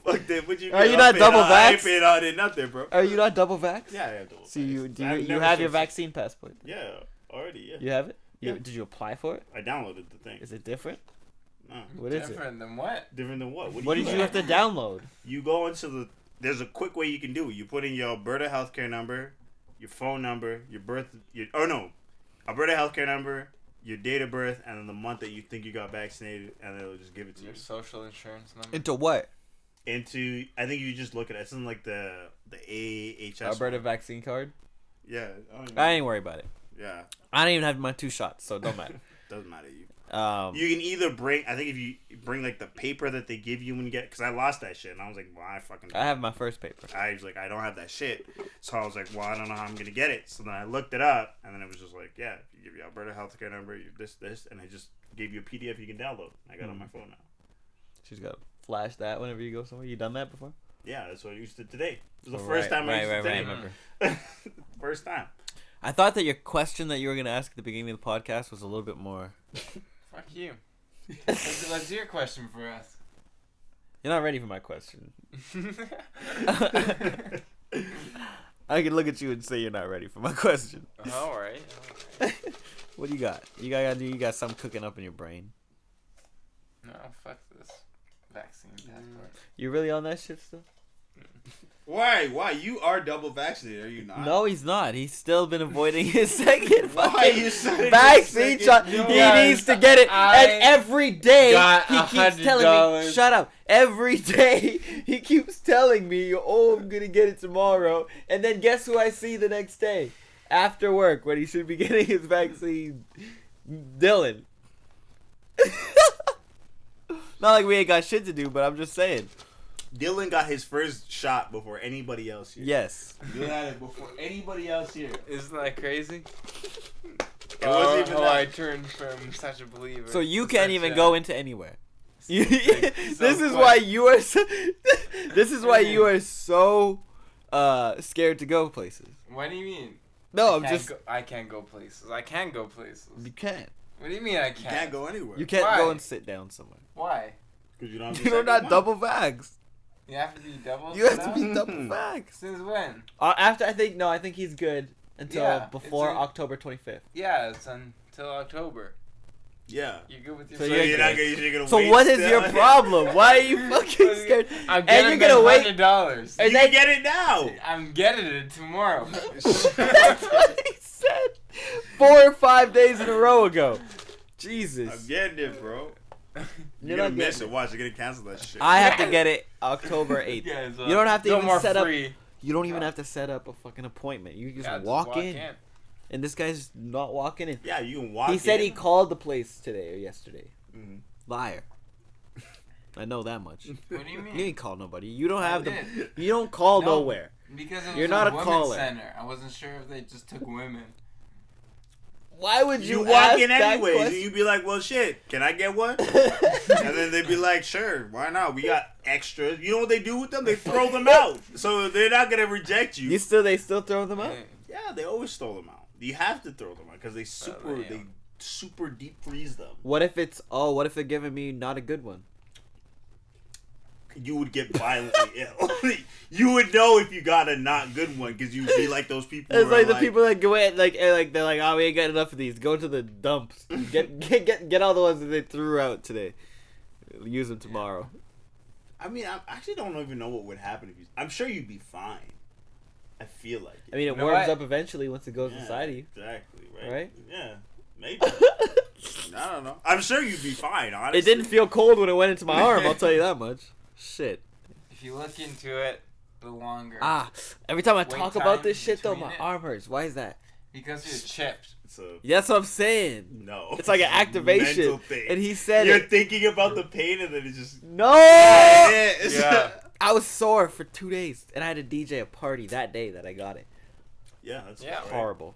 Fuck that! What you Are mean? you I'm not paying double out- I ain't vaxxed? paying out in nothing, bro. Are you not double vax? Yeah, I have double. So you vax. do I've you never have your showed- vaccine passport? Yeah, already. Yeah. You have it? Yeah. Did you apply for it? I downloaded the thing. Is it different? No. What is it? Different than what? Different than what? What did you have to download? You go into the. There's a quick way you can do it. You put in your Alberta healthcare number, your phone number, your birth. Alberta healthcare number, your date of birth, and then the month that you think you got vaccinated, and it'll just give it to you. Your social insurance number. Into what? Into I think you just look at it. It's in like the AHS. Alberta one. vaccine card? Yeah. I don't even- I ain't worried about it. Yeah. I don't even have my 2 shots, so it don't matter. Doesn't matter. You You can either bring. I think if you bring like the paper that they give you when you get, because I lost that shit, and I was like, well, I have my first paper. I was like, I don't have that shit, so I was like, well, I don't know how I'm gonna get it. So then I looked it up, and then it was just like, yeah, if you give your Alberta healthcare number, you this, and I just gave you a PDF you can download. I got it on my phone now. She's got to flash that whenever you go somewhere. You done that before? Yeah, that's what I used to today. It was the Oh, first time I used it right, today. remember. First time. I thought that your question that you were gonna ask at the beginning of the podcast was a little bit more. Fuck you. What's your question for us? You're not ready for my question. I can look at you and say you're not ready for my question. All right. What do you got? You got something cooking up in your brain. No, fuck this vaccine passport. You really on that shit still? Why? You are double vaccinated, are you not? No, he's not. He's still been avoiding his second Why fucking you said vaccine shot. No, He guys, needs to get it. I And every day got he keeps telling me, $100. shut up. Every day he keeps telling me, oh, I'm going to get it tomorrow. And then guess who I see the next day? After work when he should be getting his vaccine. Dylan. Not like we ain't got shit to do, but I'm just saying. Dylan got his first shot before anybody else here. Yes. Dylan had it before anybody else here. Isn't that crazy? It wasn't even how that. I turned from such a believer. So you to can't such even a- go into anywhere. Like, This is so why quick. you are so, this is why you are so scared to go places. What do you mean? No, I can't go places. I can go places. you can't. What do you mean I You can't? can't go anywhere. You can't Why? go and sit down somewhere. Why? Because you don't have the You're second not one. double vaxxed. You have to be double. You have to now? be double vaxxed. Since when? After I think he's good until Yeah, before it's October 25th. Yeah, it's until October. Yeah. You're good with your. So So you're you're not gonna So wait what is still? your problem? Why are you fucking scared? I'm And getting you're gonna wait. $100. You And can then get it now. I'm getting it tomorrow. that's what he said 4 or 5 days in a row ago. Jesus. I'm getting it, bro. You're You're not gonna miss getting it. Watch, you're gonna cancel that shit. I have to get it October 8th. Guys, You don't have to no even more set up. free. You don't even have to set up a fucking appointment. You just Yeah, walk in. And this guy's not walking in. Yeah, you can walk. He said in. he called the place today or yesterday. Mhm. Liar. I know that much. What do you You mean? ain't call nobody. You don't I have did. You don't call No. nowhere. Because it was You're not a women's caller. center. I wasn't sure if they just took women. Why would You you, walk ask in that anyways, and question? you'd be like, "Well, shit, can I get one?" And then they'd be like, "Sure, why not? We got extras." You know what they do with them? They throw them out, so they're not gonna reject you. They still throw them out. Hey, Yeah, they always throw them out. You have to throw them out because they super deep freeze them. What if they're giving me not a good one? You would get violently ill. You would know if you got a not good one because you'd be like those people. It's who are like the people that go in, like they're like, oh, we ain't got enough of these. Go to the dumps. Get all the ones that they threw out today. Use them tomorrow. I mean, I actually don't even know what would happen if you. I'm sure you'd be fine. I feel like it. I mean, it You know warms what? up eventually once it goes Yeah, inside of you. Exactly. Right. Right? Yeah. Maybe. I don't know. I'm sure you'd be fine. Honestly. It didn't feel cold when it went into my arm. I'll tell you that much. Shit. if you look into it, the longer. Every time I Wait talk about time this shit though, between my it. arm hurts. Why is that? Because you're chipped. So Yeah, that's what I'm saying. no. It's like an activation. Mental thing. And he said You're it. thinking about the pain and then it just. No! Yeah. I was sore for 2 days, and I had to DJ a party that day that I got it. Yeah. That's Yeah. all right. Horrible.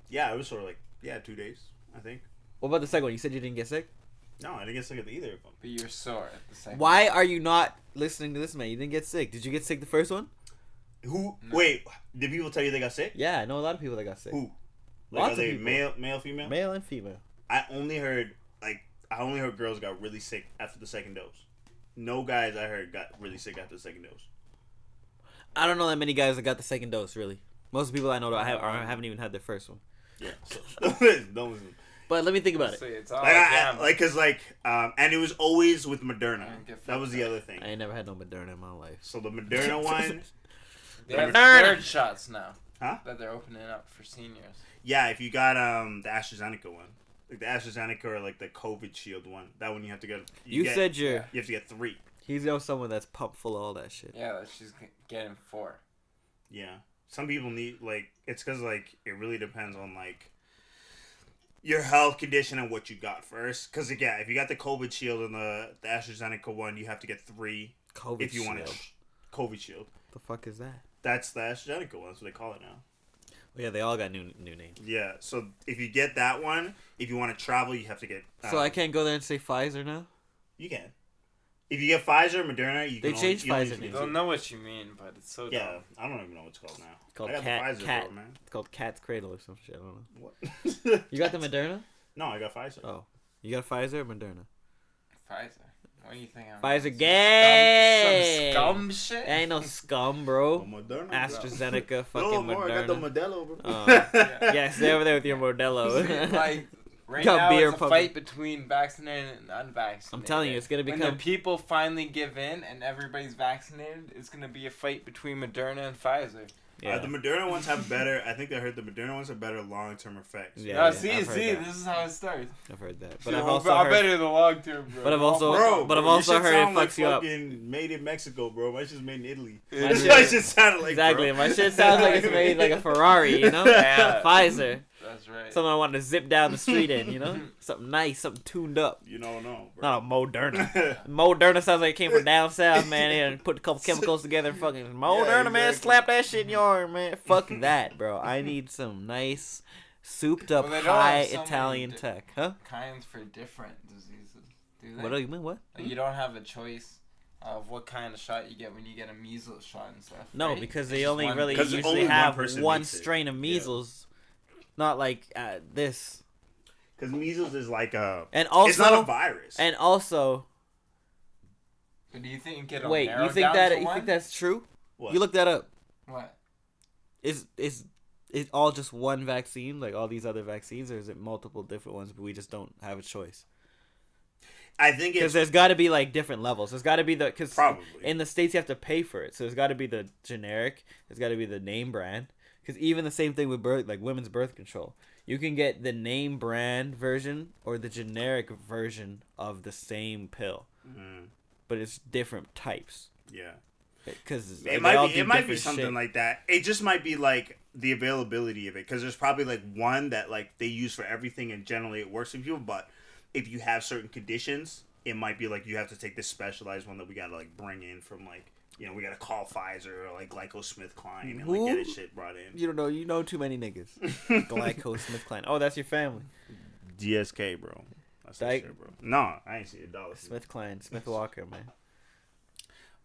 Yeah, it was sort of like 2 days. I think. What about the second one? You said you didn't get sick? No, I didn't get sick of either of them. But you're sore at the same Why are you not listening to this man? You didn't get sick. Did you get sick the first one? Who? No. Wait. Did people tell you they got sick? Yeah, I know a lot of people that got sick. Who? Lots Are of they people. male, female? Male and female. I only heard girls got really sick after the second dose. No guys I heard got really sick after the second dose. I don't know that many guys that got the second dose, really. Most of the people I know haven't even had their first one. Yeah. So don't listen. But let me think about See, it. it's all And it was always with Moderna. I get That was the fucked other thing. I ain't never had no Moderna in my life. So the Moderna one, They have Moderna. third shots now. Huh? That they're opening up for seniors. yeah. If you got the AstraZeneca one, like the AstraZeneca or like the COVID Shield one, that one you have to get. You said you have to get 3. he's someone that's pumped full of all that shit. Yeah, that she's getting 4. Yeah. Some people need it's because it really depends on your health condition and what you got first. Because again, if you got the COVID shield and the AstraZeneca one, you have to get 3 COVID if you want shield. a COVID shield. The fuck is that? That's the AstraZeneca one. That's what they call it now. Well, yeah, they all got new names. Yeah. So if you get that one, if you want to travel, you have to get. So I can't go there and say Pfizer now. You can. If you get Pfizer, Moderna, you They can. changed you only Pfizer need I don't know what you mean, but it's so Yeah, dumb. I don't even know what it's called now. It's called I got cat. the Pfizer, cat. bro, man. It's called Cat's Cradle or some shit. I don't know. What? You got the Moderna? No, I got Pfizer. Oh, you got Pfizer or Moderna? Pfizer. What do you think? Pfizer Some gay. scum shit. Ain't no scum, bro. Moderna. AstraZeneca, fucking No more. I got the Moderna. Modelo, bro. Yeah, stay over there with your Modelo. Like right Got now, beer it's a pumping. fight between vaccinated and unvaccinated. I'm telling you, it's gonna when become. the people finally give in and everybody's vaccinated, it's gonna be a fight between Moderna and Pfizer. Yeah. The Moderna ones have better. I think I heard the Moderna ones have better long-term effects. Yeah, No, yeah, see, I've heard that. this is how it starts. I've heard that, But but I've also I heard. bet in the long term, bro. But I've also- Bro, But I've bro, also your shit heard it sound like fucks you up. fucking made in Mexico, bro. My shit's made in Italy. My That's shit- what it shit sounded like, Exactly, bro. my shit sounds like it's made like a Ferrari, you know? Yeah. Pfizer. That's right. Something I wanted to zip down the street in, you know? Something nice, something tuned up. You don't know, bro. Not a Moderna. Moderna sounds like it came from down south, man. And put a couple chemicals together and fucking Moderna, man. exactly. Slap that shit in your arm, man. Fuck that, bro. I need some nice, souped up, Well, they don't high have so many Italian di- tech, huh? Kinds for different diseases. Do they? What do you mean? What? Like, you don't have a choice of what kind of shot you get when you get a measles shot and stuff. No, right? because It's they just only one really 'Cause thing. usually only one have person one makes it. strain of measles, not like this. Because measles is like a. And also, it's not a virus. and also, But do you think it'll wait, narrow you think down that to you one? think that's true? What? You look that up. What? Is it all just one vaccine, like all these other vaccines, or is it multiple different ones, but we just don't have a choice? I think Because it's there's got to be like different levels. There's got to be because probably. in the States you have to pay for it, so there's got to be the generic. There's got to be the name brand. Because even the same thing with birth, like women's birth control, you can get the name brand version or the generic version of the same pill, but it's different types. Yeah. Because It might be something like that. It just might be like the availability of it, because there's probably like one that like they use for everything and generally it works for people. But if you have certain conditions, it might be like you have to take this specialized one that we gotta like bring in from like, you know, we gotta call Pfizer or like GlaxoSmithKline and like get it shit brought in. You don't know. You know too many niggas. GlaxoSmithKline. Oh, that's your family. GSK, bro. That's that Like- shit, bro. No, I ain't see $1. SmithKline, Smith Walker, man.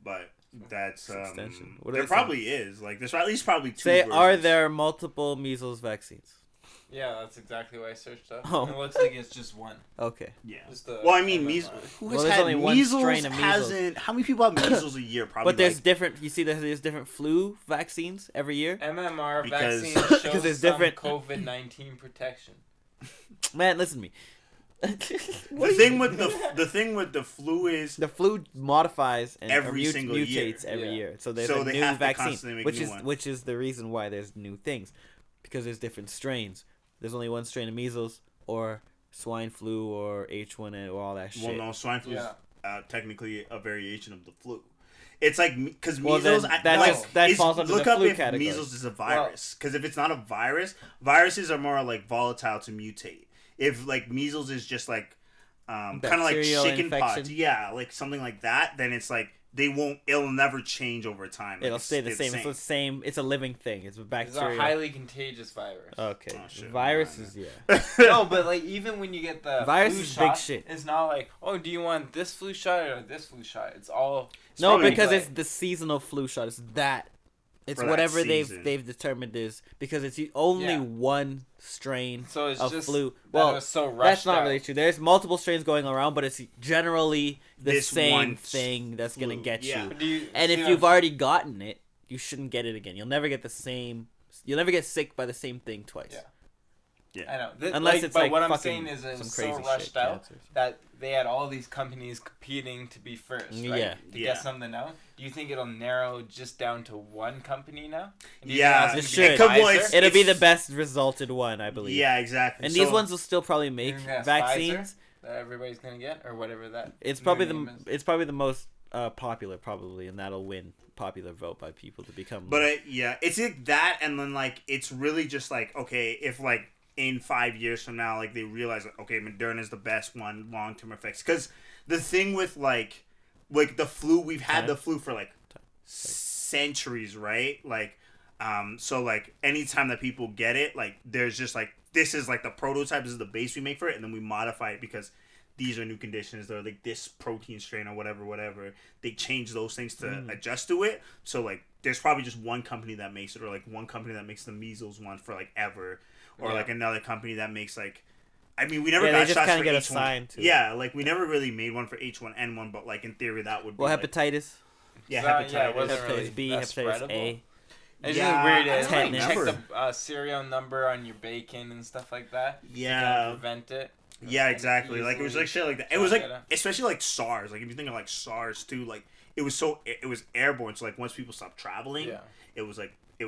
But that's extension. What do there they say? probably is like there's at least probably 2 Say, are versions. there multiple measles vaccines? Yeah, that's exactly what I searched up. Oh. It looks like it's just one. Okay. Yeah. Just the Well, I mean, MMR. measles. Who Well, has there's had only one measles? strain of measles. Hasn't. How many people have measles a year? Probably. But there's like, different. You see, there's different flu vaccines every year. MMR Because- vaccine because shows there's some different- COVID-19 protection. Man, listen to me. the thing with the flu is The flu modifies and Every single year. mutates every Yeah. year. So there's So a they new have to vaccine, constantly make which new is ones. which is the reason why there's new things, because there's different strains. There's only one strain of measles or swine flu or H1N or all that shit. well, no, swine flu is Yeah. technically a variation of the flu. It's like because Well, measles. then I- that like, just- that is- falls under look the up flu if category. measles is a virus. Because if it's not a virus, viruses are more like volatile to mutate. If like measles is just like kind of like Bacterial chicken pox, infection. yeah, like something like that, then it's like it'll never change over time. Like, It'll stay the same. It's the same. It's a living thing. It's a It's a bacteria. highly contagious virus. Okay. Oh, shit. Viruses, yeah. No, but like even when you get the Virus flu is big shot, shit. it's not like, oh, do you want this flu shot or this flu shot? It's all No, probably because like- it's the seasonal flu shot. It's that. It's For that whatever season. they've determined is because it's only Yeah. one strain So it's of just flu. that Well, it was so that's rushed not out. really true. There's multiple strains going around, but it's generally the This same one thing that's gonna flu, get yeah. you. But do you And see if what you've I'm- already gotten it, you shouldn't get it again. You'll never get the same. You'll never get sick by the same thing twice. Yeah. Yeah. I know. Unless it's but like what I'm fucking saying is some it's crazy so shit, rushed out cancers. that they had all these companies competing to be first, right? Yeah. To Yeah. get something out. Do you think it'll narrow just down to one company now? And do you Yeah, think it that's should. gonna be Well, Pfizer? It'll be the It's- best resulted one, I believe. Yeah, exactly. And So- these ones will still probably make think that's vaccines. that everybody's gonna get or whatever that. It's new probably name is. it's probably the most popular probably, and that'll win popular vote by people to become. But yeah, it's like that, and then like it's really just like okay, if like in 5 years from now, like they realize, like, okay, Moderna is the best one, long term effects. Because the thing with like the flu, we've had the flu for like centuries, right? Like, so like anytime that people get it, like there's just like this is like the prototype, this is the base we make for it, and then we modify it because these are new conditions. They're like this protein strain or whatever. They change those things to adjust to it. So like, there's probably just one company that makes it, or like one company that makes the measles one for like ever, or like another company that makes like. I mean, we never got shots for H1. Yeah, like we never really made one for H1N1, but like in theory that would be. Well, hepatitis. Yeah, hepatitis. Yeah, it wasn't Hepatitis really B, that hepatitis spreadable. A. It's Yeah, really weird. I It's don't like check remember. the serial number on your bacon and stuff like that. Yeah. To prevent it. Yeah, exactly. Like it was like shit like that. It was like Get it. especially like SARS. Like if you think of like SARS too, like it was airborne. So like once people stopped traveling, it was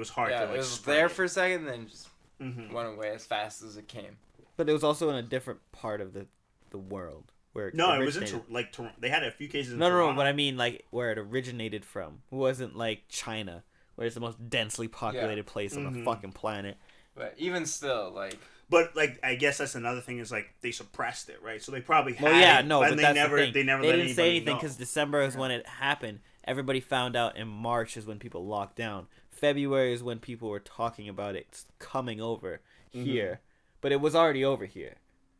hard Yeah, to like. it was spread there it. for a second, then just Mhm. went away as fast as it came. But it was also in a different part of the world where No, it was in originated. like Toronto. They had a few cases. In No, Toronto. but I mean like where it originated from. It wasn't like China, where it's the most densely populated place on the fucking planet. But even still, like, But like I guess that's another thing is like they suppressed it, right? So they probably had. Well, yeah, it, no, and but they that's never the thing. they never They let didn't say anybody anything know. because December is when it happened. Everybody found out in March is when people locked down. February is when people were talking about it coming over here, but it was already over here.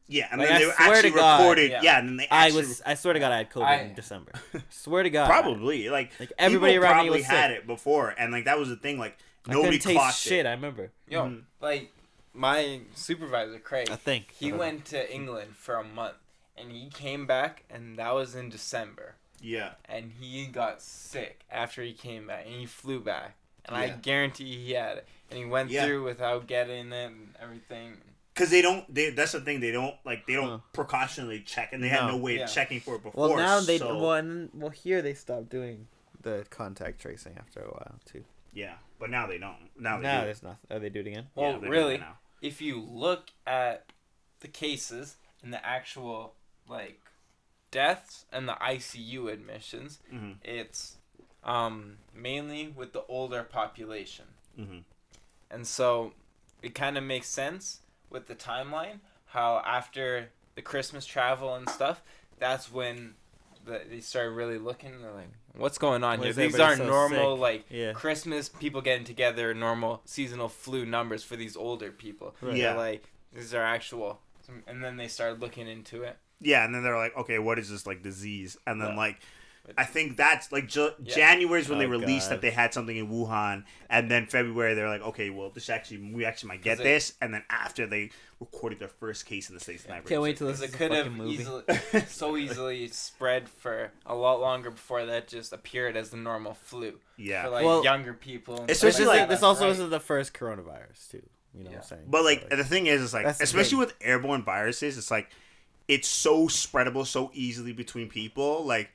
Yeah, and Like, then I they swear to actually God, recorded. yeah. Yeah, and then they I actually swear to God, I had COVID in December. Swear to God, probably like everybody people around me probably was had sick. it before, and like that was the thing. Like I nobody couldn't taste clocked shit. it. I remember. yo, like, my supervisor, Craig, I think he went to England for a month, and he came back, and that was in December. Yeah. And he got sick after he came back, and he flew back. And I Yeah. guarantee he had it. And he went through without getting it and everything. Because that's the thing. They don't precautionally check, and they had no way of checking for it before. Well, now they so, here they stopped doing the contact tracing after a while too. Yeah, but now they don't. Now they Now do. there's nothing. Oh, they do it again. Well, Yeah, they do really, it now. if you look at the cases and the actual, like, deaths and the ICU admissions, it's mainly with the older population. And so it kind of makes sense with the timeline, how after the Christmas travel and stuff, that's when they started really looking. They're like, what's going on Why here? is These everybody aren't so normal, sick? like, Yeah. Christmas people getting together, normal seasonal flu numbers for these older people. Right. Yeah. They're like, these are actual. And then they started looking into it. Yeah, and then they're like, okay, what is this like disease? And then Yeah. like, I think that's like January is when they Oh, released God. that they had something in Wuhan, and then February they're like, okay, well, we actually might get this, and then after they recorded their first case in the States, and Can't wait till this Because is it a could fucking have movie. so easily spread for a lot longer before that just appeared as the normal flu. Yeah. For, like, Well, younger people. And especially stuff like this that, also right? isn't the first coronavirus too. You know what I'm saying? But like So, the thing is like that's the especially thing. with airborne viruses, it's like it's so spreadable so easily between people. Like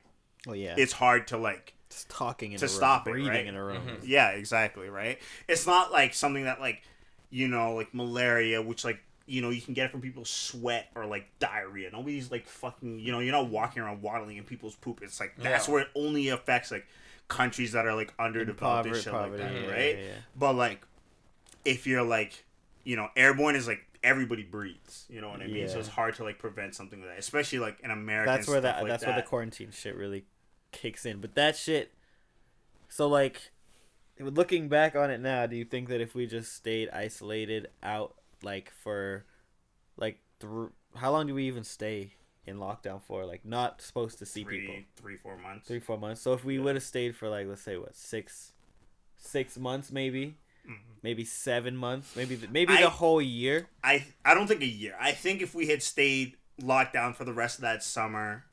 yeah, it's hard to like just talking in to a room, stop it, breathing right? in a room. yeah, exactly, right? It's not like something that like like malaria, which like you can get it from people's sweat or like diarrhea. Nobody's like fucking you're not walking around waddling in people's poop. It's like that's where it only affects like countries that are like underdeveloped and shit like that, yeah, right? yeah. But like if you're like airborne is like everybody breathes, you know what I mean? So Yeah. it's hard to like prevent something like that, especially like in America. That's where where the quarantine shit really kicks in. But that shit. So like, looking back on it now, do you think that if we just stayed isolated out like for, like how long do we even stay in lockdown for? Like not supposed to see people. 3-4 months. 3-4 months. So if we would have stayed for like let's say what 6 months maybe. Maybe 7 months, maybe the whole year. I don't think a year. I think if we had stayed locked down for the rest of that summer,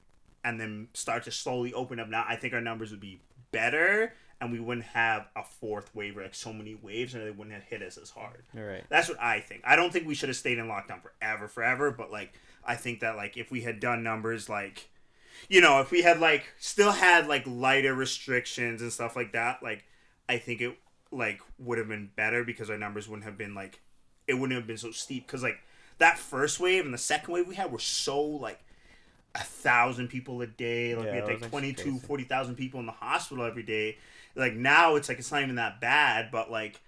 and then start to slowly open up now, I think our numbers would be better, and we wouldn't have a fourth wave or like so many waves, and they wouldn't have hit us as hard. All right. That's what I think. I don't think we should have stayed in lockdown forever. But like, I think that like if we had done numbers like, if we had like still had like lighter restrictions and stuff like that, like I think it like would have been better because our numbers wouldn't have been like it wouldn't have been so steep because like that first wave and the second wave we had were so like 1,000 people a day, like we had like 22,000-40,000 people in the hospital every day. Like now it's like it's not even that bad, but like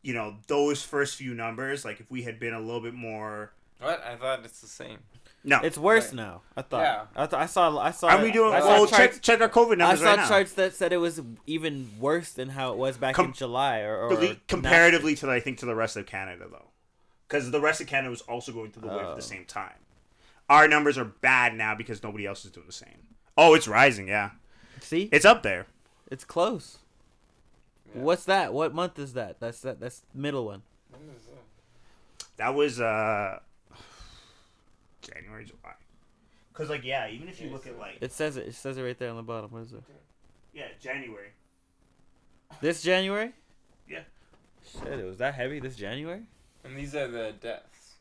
you know, those first few numbers, like if we had been a little bit more. What? I thought it's the same. No, It's worse Right. now. I thought. Yeah. I saw. Are we doing? I saw Well, charts- check our COVID I numbers saw right now. charts that said it was even worse than how it was back in July or Comparatively to, I think, to the rest of Canada, though, because the rest of Canada was also going through the wave at the same time. Our numbers are bad now because nobody else is doing the same. Oh, it's rising. Yeah, See, it's up there. it's close. Yeah. What's that? What month is that? That's the middle one. When is that? That was January, July. Because, like, yeah, even if you look at, like, It says it. It says it right there on the bottom. What is it? yeah, January. This January? Yeah. Shit, it was that heavy this January? And these are the deaths.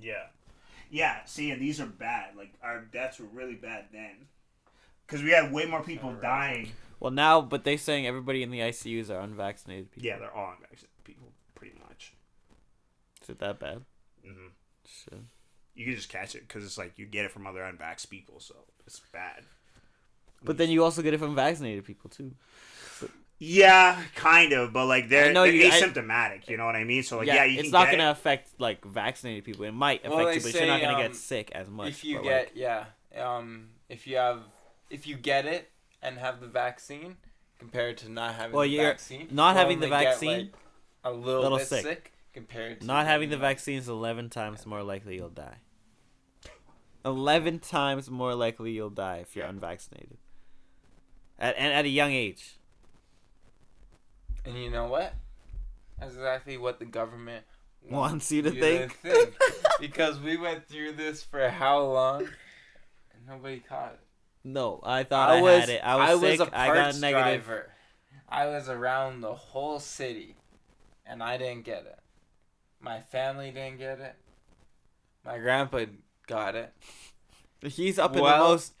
Yeah. Yeah, see, and these are bad. Like, our deaths were really bad then. Because we had way more people dying. Well, now, but they're saying everybody in the ICUs are unvaccinated people. Yeah, they're all unvaccinated people, pretty much. Is it that bad? Mm-hmm. Shit. You can just catch it because it's like you get it from other unvaxxed people, so it's bad. But then you also get it from vaccinated people, too. Yeah, kind of, but like they're I asymptomatic, you know what I mean? So like, yeah, you it's can not get going to it. affect, like, vaccinated people. It might affect Well, they you, but you're not say, going to get sick as much. If you but, get like, if you get it and have the vaccine compared to not having Well, the you're vaccine, not you having the only get, vaccine, like, a little bit sick compared to not having the getting vaccine is 11 times more likely you'll die. 11 times more likely you'll die if you're unvaccinated. At a young age. And you know what? That's exactly what the government Wants you to think. Because we went through this for how long? And nobody caught it. No, I thought I had it. I was sick. a I got parts negative. driver. I was around the whole city, and I didn't get it. My family didn't get it. My grandpa got it. He's up in the Well, most.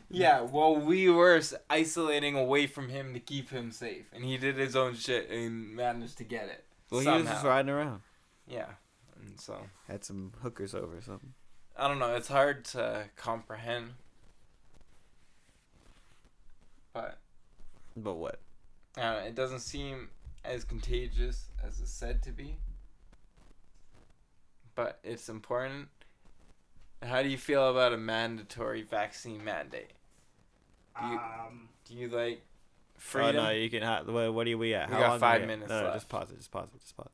Yeah, well, we were isolating away from him to keep him safe, and he did his own shit and managed to get it. Well, he somehow. was just riding around. Yeah, and so Had some hookers over or something. I don't know. It's hard to comprehend, but But what? I don't know, it doesn't seem as contagious as it's said to be. But it's important. How do you feel about a mandatory vaccine mandate? Do you like freedom? Oh no, you can. What are we at? We How got long 5 are we at? minutes No, left. just pause it. Just pause it.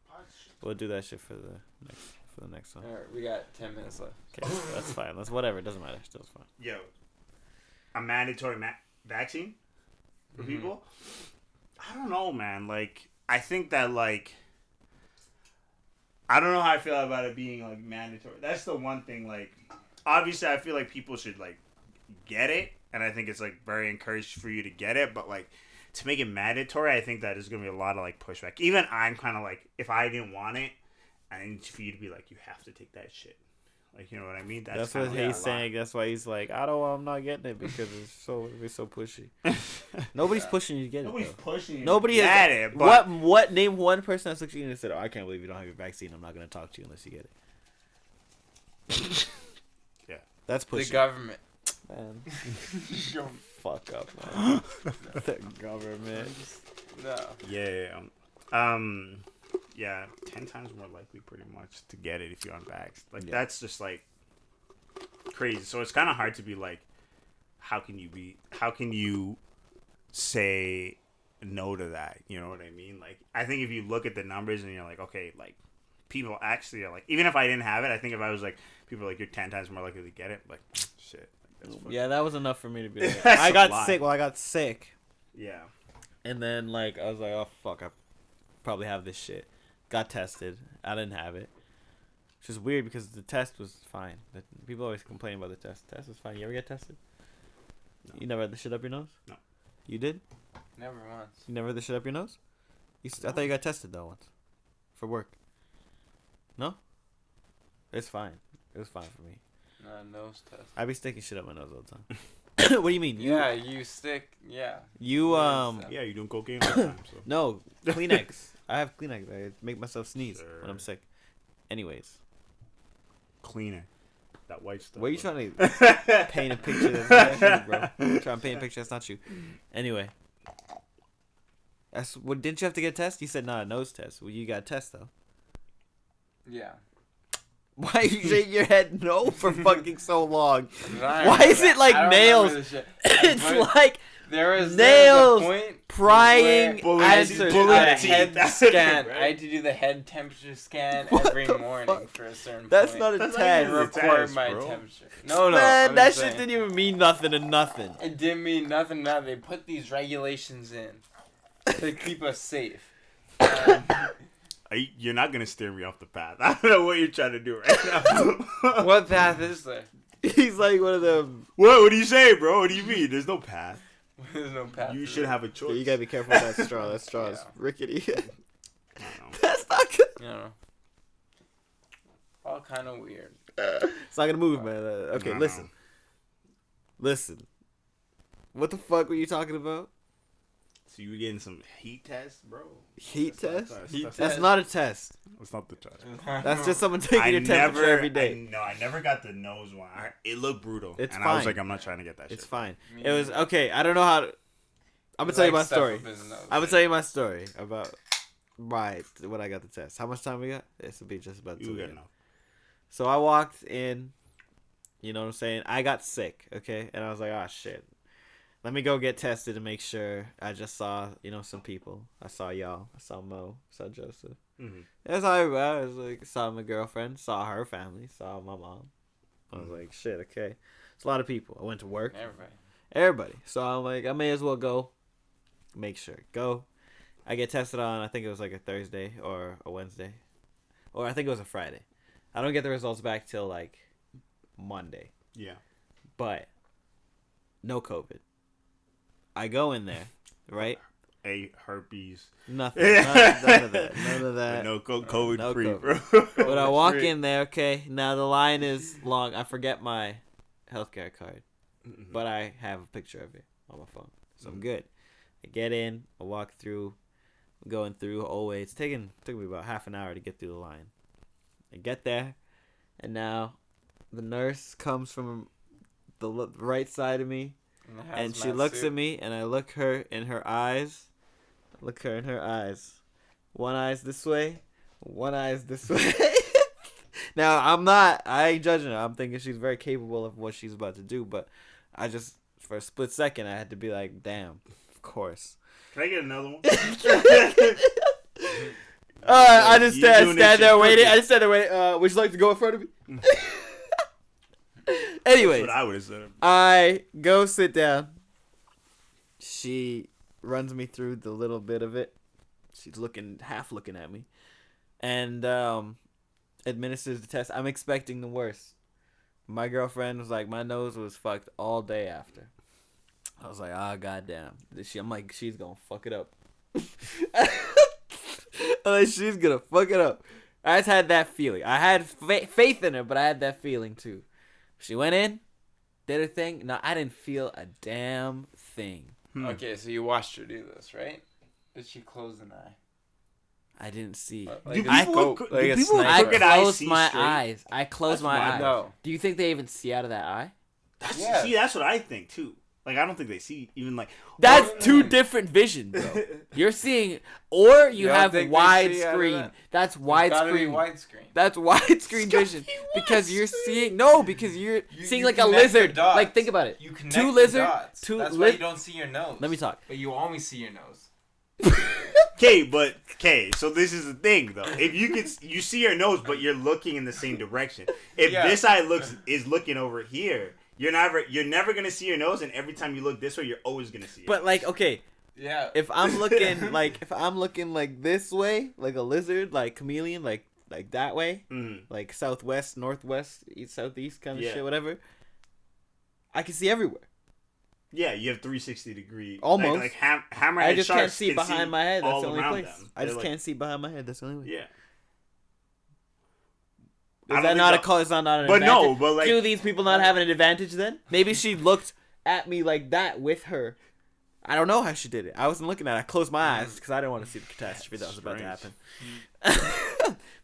We'll do that shit for the next one. Alright, we got 10 minutes left. Okay, that's fine. That's whatever. It doesn't matter. Still fine. Yo, a mandatory vaccine for people? I don't know, man. Like, I think that, like, I don't know how I feel about it being, like, mandatory. That's the one thing, like, obviously I feel like people should, like, get it, and I think it's, like, very encouraged for you to get it, but, like, to make it mandatory, I think that is going to be a lot of, like, pushback. Even I'm kind of, like, if I didn't want it, I need for you to be like, you have to take that shit. Like, you know what I mean? That's kinda what like he's a lot. saying. That's why he's like, I'm not getting it because it's so pushy. Nobody's pushing you to get it. Nobody's Though. pushing you Nobody to has get it, but... What? Name one person that's looked at you and said, "Oh, I can't believe you don't have your vaccine. I'm not gonna talk to you unless you get it." Yeah. That's The pushing. government. Man. Fuck up, man. The government. No. Yeah. Yeah, 10 times more likely pretty much to get it if you're unvaxxed. Like, that's just, like, crazy. So it's kind of hard to be like, how can you say no to that? You know what I mean? Like, I think if you look at the numbers and you're like, okay, like, people actually are like, even if I didn't have it, I think if I was like, people are like, you're 10 times more likely to get it, like, shit. Like, that's Yeah, that was enough for me to be like, That's I a got lot. sick. Well, I got sick. Yeah. And then, like, I was like, oh, fuck, I probably have this shit. Got tested. I didn't have it. Which is weird because the test was fine. People always complain about the test. The test was fine. You ever get tested? No. You never had the shit up your nose? No. You did? Never once. You never had the shit up your nose? I thought you got tested, though, once. For work. No? It's fine. It was fine for me. Nose test. I be sticking shit up my nose all the time. What do you mean? You stick. Yeah. You, Yeah, you're doing cocaine all the time, so. No, Kleenex. I have Kleenex. I make myself sneeze Sir. when I'm sick. Anyways. Cleaner. That white stuff. What are you trying to paint a picture that's not you, bro? Trying to paint a picture that's not you. Anyway. That's what. Didn't you have to get a test? You said not a nose test. Well, you got a test though. Yeah. Why are you shaking your head no for fucking so long? I Why is it like I don't nails? remember this shit. It's But like there was nails, a point prying where answers. I That's had a head That's it, scan. right? I had to do the head temperature scan What every the morning fuck? for a certain That's point. not a That's test. not even a record test, my bro. temperature. No, Man, I'm that just shit saying. didn't even mean nothing to nothing. It didn't mean nothing. Nothing. They put these regulations in to keep us safe. You're not gonna steer me off the path. I don't know what you're trying to do right now. What path is there? He's like one of them. What do you say, bro? What do you mean? There's no path. There's no path. You should have a choice. You gotta be careful with that straw. That straw is Yeah. rickety. I don't know. That's not good. You know. All kind of weird. It's not gonna move, man. Okay, I don't listen. know. Listen. What the fuck were you talking about? So you were getting some heat tests, bro? Heat test? Heat That's test. not a test. That's not the test. That's just someone taking your temperature every day. No, I never got the nose one. It looked brutal. It's and I was fine. like, I'm not trying to get that It's shit. fine. Me It was neither. okay. I don't know how. I'm gonna tell you my story. I'm I'm gonna tell you my story about when I got the test. How much time we got? This will be just about You 2 got minutes. enough. So I walked in. You know what I'm saying? I got sick. Okay, and I was like, oh shit. Let me go get tested to make sure. I just saw, some people. I saw y'all. I saw Mo. Saw Joseph. Mm-hmm. That's how I was like, saw my girlfriend. Saw her family. Saw my mom. I was like, shit, okay. It's a lot of people. I went to work. Everybody. So I'm like, I may as well go. Make sure. Go. I get tested on, I think it was like a Thursday or a Wednesday. Or I think it was a Friday. I don't get the results back till like Monday. Yeah. But no COVID. I go in there, right? Herpes. Nothing. None of that. None of that. But no COVID No free, COVID. bro. But I walk in there, okay. Now the line is long. I forget my healthcare card, but I have a picture of it on my phone, so I'm good. I get in. I walk through. I'm going through. Always took me about half an hour to get through the line. I get there, and now the nurse comes from the right side of me. And she looks at me, and I look her in her eyes. One eye's this way, one eye's this way. Now, I ain't judging her. I'm thinking she's very capable of what she's about to do, but I just, for a split second, I had to be like, damn, of course. Can I get another one? I just You doing this stand there shit waiting. crooked. I just stand there waiting. Would you like to go in front of me? Anyways. That's what I would have said. I go sit down. She runs me through the little bit of it. She's half looking at me. And administers the test. I'm expecting the worst. My girlfriend was like, my nose was fucked all day after. I was like, goddamn. I'm like, she's gonna fuck it up. I'm like, she's gonna fuck it up. I just had that feeling. I had faith in her, but I had that feeling too. She went in, did her thing. No, I didn't feel a damn thing. Okay, so you watched her do this, right? Did she close an eye? I didn't see. Do I people like do a people with sniper. I crooked eyes closed see my straight? eyes. I closed That's my fine. eyes. No. Do you think they even see out of that eye? Yeah. See, that's what I think too. Like, I don't think they see even like. That's Well, two different vision, bro. You're seeing, or you don't have think they see out of widescreen. that? That's Gotta be widescreen. widescreen. That's widescreen vision because you're seeing because you're seeing You like a connect the lizard. dots. Like think about it. You connect Two the lizard, dots. two That's why lizard. you don't see your nose. Let me talk. But you always see your nose. Okay, so this is the thing though. If you see your nose, but you're looking in the same direction. If Yeah. this eye is looking over here, you're never gonna see your nose, and every time you look this way, you're always gonna see it. But like, okay, Yeah. if I'm looking like this way, like a lizard, like chameleon, like that way, like southwest, northwest, east, southeast kind of Yeah. shit, whatever, I can see everywhere. Yeah, you have 360 degree. Almost. Like hammerhead I just can't sharks see can behind my head. That's all the only around place. them. I just They're can't see behind my head. That's the only way. Yeah. I Is don't that think not a so. call? Is that not an But no, advantage? but, like- do these people not have an advantage then? Maybe she looked at me like that with her. I don't know how she did it. I wasn't looking at it. I closed my eyes because I didn't want to see the catastrophe that was about to happen.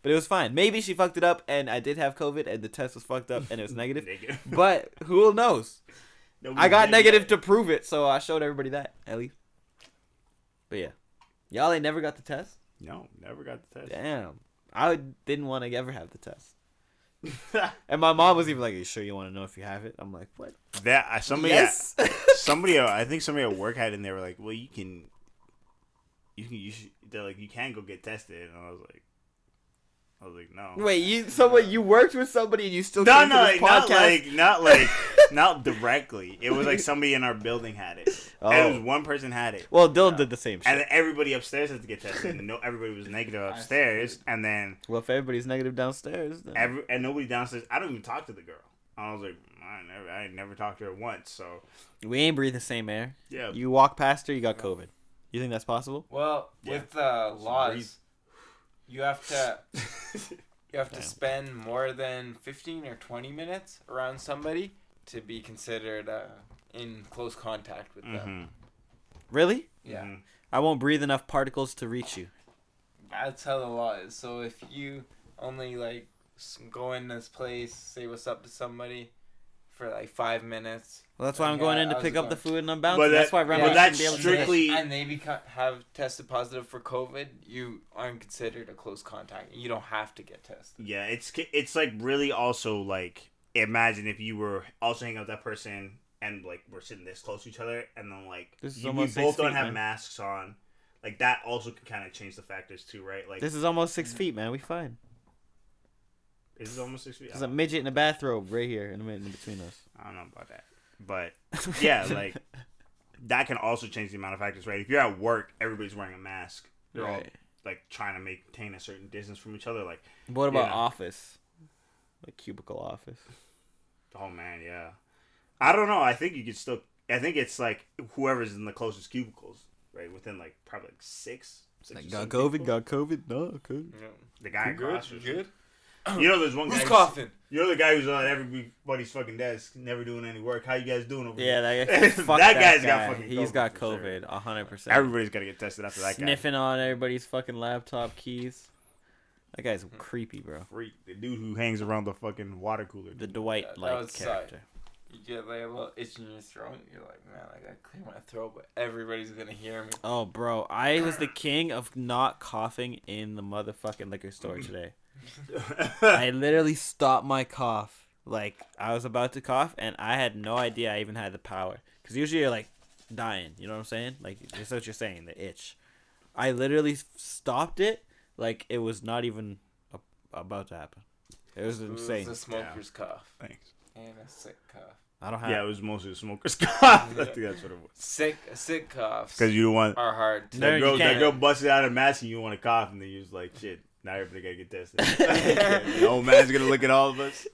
But it was fine. Maybe she fucked it up and I did have COVID and the test was fucked up and it was negative. Negative. But who knows? Nobody I got did negative that. to prove it, so I showed everybody that at least. But yeah, Y'all ain't never got the test? No, never got the test. Damn. Didn't want to ever have the test. And my mom was even like, "Are you sure you want to know if you have it?" I'm like, "What?" Somebody, Yes. I think somebody at work had it, and they were like, "Well, you should." They're like, "You can go get tested," and I was like, "No." Wait, you worked with somebody and you still No, came to this podcast? not directly. It was like somebody in our building had it. Oh. And it was one person had it. Well, Dylan did the same shit. And then everybody upstairs had to get tested. And everybody was negative upstairs. And then Well, if everybody's negative downstairs, then... and nobody downstairs. I don't even talk to the girl. I was like, I never talked to her once. So we ain't breathe the same air. yeah, You walk past her, you got COVID. You think that's possible? Well, Yeah. with laws, you have to Damn. spend more than 15 or 20 minutes around somebody to be considered in close contact with them. Really? Yeah. Mhm. I won't breathe enough particles to reach you. That's how the law is. So if you only go in this place, say what's up to somebody for 5 minutes. Well, that's why I'm Yeah, going in to how's pick it up the going? food and I'm bouncing. But That's why but Remy that's shouldn't be able to do strictly. And they have tested positive for COVID, you aren't considered a close contact. You don't have to get tested. Yeah, it's like really also like imagine if you were also hanging out with that person and like we're sitting this close to each other and then like This is we almost 6 both don't feet, have man. masks on. Like that also can kind of change the factors too, right? Like This is almost 6 feet, man. We fine. this is almost 6 feet. There's a midget in a bathrobe right here in between us. I don't know about that, but yeah, like that can also change the amount of factors, right? If you're at work, everybody's wearing a mask. They're all Right. like trying to maintain a certain distance from each other. Like, What about Yeah. office? Like cubicle office. oh man, yeah. I don't know. I think you could still. I think it's like whoever's in the closest cubicles, right? Within like probably like six Like, or got seven COVID, people. got COVID, no, COVID. The guy across. You good? You know, there's one guy. Who's coughing? You know the guy who's on everybody's fucking desk, never doing any work. How you guys doing over Yeah, here? that guy. Fuck That that guy's guy. got fucking He's COVID got for sure. COVID, 100%. Everybody's got to get tested after that guy. Sniffing on everybody's fucking laptop keys. That guy's creepy, bro. Freak. The dude who hangs around the fucking water cooler. The Dwight That like would suck. character. You get a little itch in your throat. You're like, man, I gotta clear my throat, but everybody's gonna hear me. Oh, bro, I was the king of not coughing in the motherfucking liquor store today. I literally stopped my cough. Like, I was about to cough, and I had no idea I even had the power. Because usually you're, like, dying. You know what I'm saying? Like, that's what you're saying, the itch. I literally stopped it like it was not even about to happen. It was It was insane. a smoker's cough Thanks. and a sick cough. I don't have... Yeah, it was mostly a smoker's cough. I think that's what it was. Sick coughs Because you don't want are hard. To No, you that can't. girl busted out a mask and you want to cough and then you was like, shit, now everybody gotta get tested. The old man's gonna look at all of us.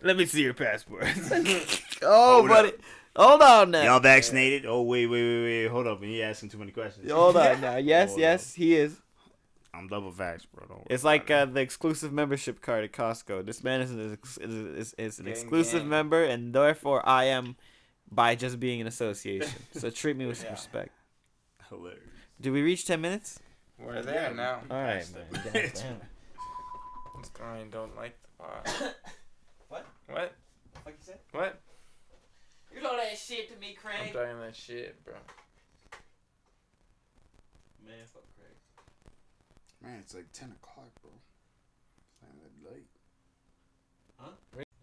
Let me see your passport. Oh, Hold buddy. up. Hold on now. Y'all vaccinated? Oh, wait. Hold up. He asking too many questions. Hold on now. Yes, Hold yes, he is. I'm double vaxxed, bro. Don't worry It's about like it. the exclusive membership card at Costco. This man is an Gang, exclusive gang. member, and therefore I am by just being an association. So treat me with some Yeah. respect. Hilarious. Did we reach 10 minutes? We're there now. All right, Past man. it. Goddamn. This guy don't like the bar. What? What? What you say? What? You know that shit to me, I'm Craig. talking that shit, bro. Man, fuck Craig. Man, it's like 10 o'clock, bro. It's not that late. Huh?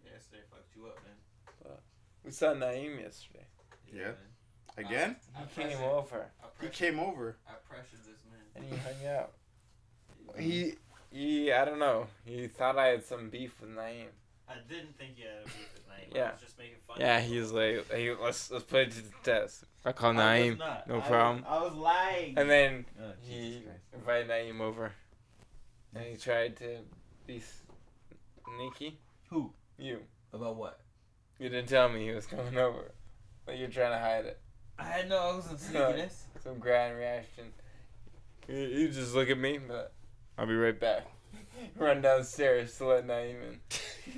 Yesterday fucked you up, man. We saw Naeem yesterday. Yeah. man. Again? He came over He came over. I pressured this man. and he hung out. He, I don't know. He thought I had some beef with Naeem. I didn't think you had a beef with Naeem. Yeah. I was just making fun Yeah, of him. he was like, hey, let's put it to the test. I called I was Naeem, not. no I problem. I was lying. And then Oh, he Jesus Christ. invited Naeem over, and he tried to be sneaky. Who? You. About what? You didn't tell me he was coming over. Like you're trying to hide it. I wasn't sneakiness. Some grand reaction. You just look at me, but I'll be right back. Run downstairs to let Naeem in.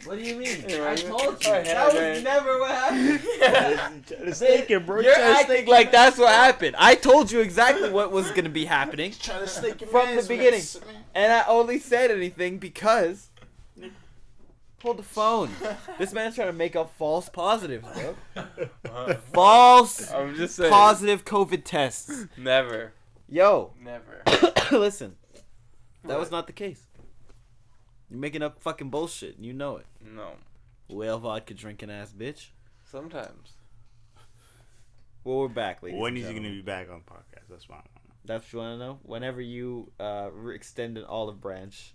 What do you mean? You I know, told you. I That had was it. never what happened. Trying to snake it, bro. You're Trying to acting snake like that's what happened. I told you exactly what was going to be happening Trying to snake your from the man's beginning. mess, man. And I only said anything because... Hold the phone. This man's trying to make up false positives, bro. False I'm just saying. positive COVID tests. Never. Yo, Never. listen. That was What? not the case. You're making up fucking bullshit. And you know it. No. Whale vodka drinking ass bitch. Sometimes. Well, we're back, ladies. When and is he gentlemen. gonna be back on the podcast? That's what I want. That's what you want to know? Whenever you extend an olive branch.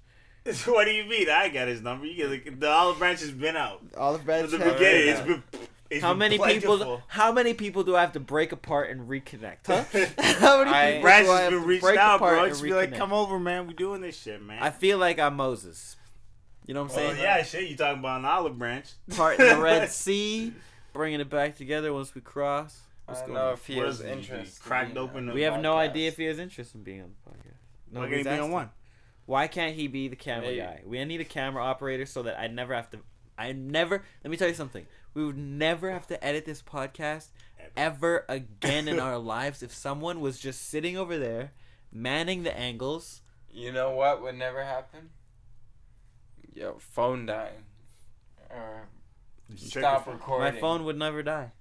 What do you mean? I got his number. You get the olive branch has been out. Olive branch. From the has- beginning, it's How been many plentiful. people? How many people do I have to break apart and reconnect? Huh? How many I- people Branch do I has have been to reached break out, apart bro. and Just be like, reconnect? come over, man. We doing this shit, man. I feel like I'm Moses. You know what I'm Well, saying? yeah, shit. You talking about an olive branch? Parting the Red Sea, bringing it back together once we cross. I What's don't going know on? if he What has is it? interest. in Cracked being open on the the We have no podcast. idea if he has interest in being on the podcast. Why Nobody's can't he be on asked one? him. Why can't he be the camera Maybe. guy? We need a camera operator so that I never have to. Let me tell you something. We would never have to edit this podcast ever again in our lives if someone was just sitting over there, manning the angles. You know what would never happen? Yo, phone dying. Or stop recording. My phone would never die.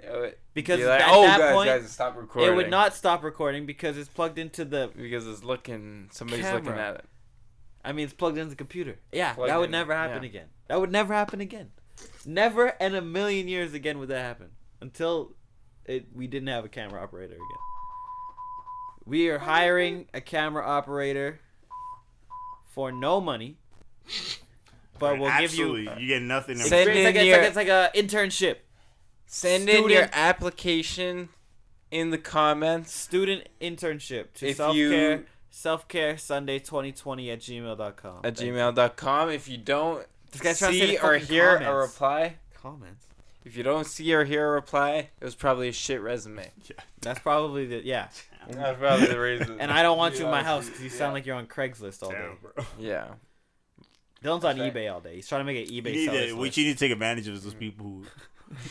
Because Because be like, at oh, that guys, point, guys, stop recording. it would not stop recording because it's plugged into the. Because it's looking. Somebody's looking Camera. at it. I mean, it's plugged into the computer. Yeah, Plugged that would in, never happen yeah. again. That would never happen again. Never in a million years again would that happen. Until we didn't have a camera operator again. We are hiring a camera operator for no money. But we'll give you. Absolutely. You get nothing. in Send return. It's like a internship. Send in your Student- application in the comments. Student internship to If self-care Sunday 2020 at gmail.com. At gmail.com. If you don't This guy's trying to say see the or fucking hear a comments. reply, Comments. if you don't see or hear a reply, it was probably a shit resume. That's probably the. Yeah. That's probably the reason. And I don't want you in my Yeah, house because you sound like you're on Craigslist all day. Damn, bro. Yeah. Dylan's on Okay. eBay all day. He's trying to make an You eBay need sellers to, list. what you need to take advantage of is those people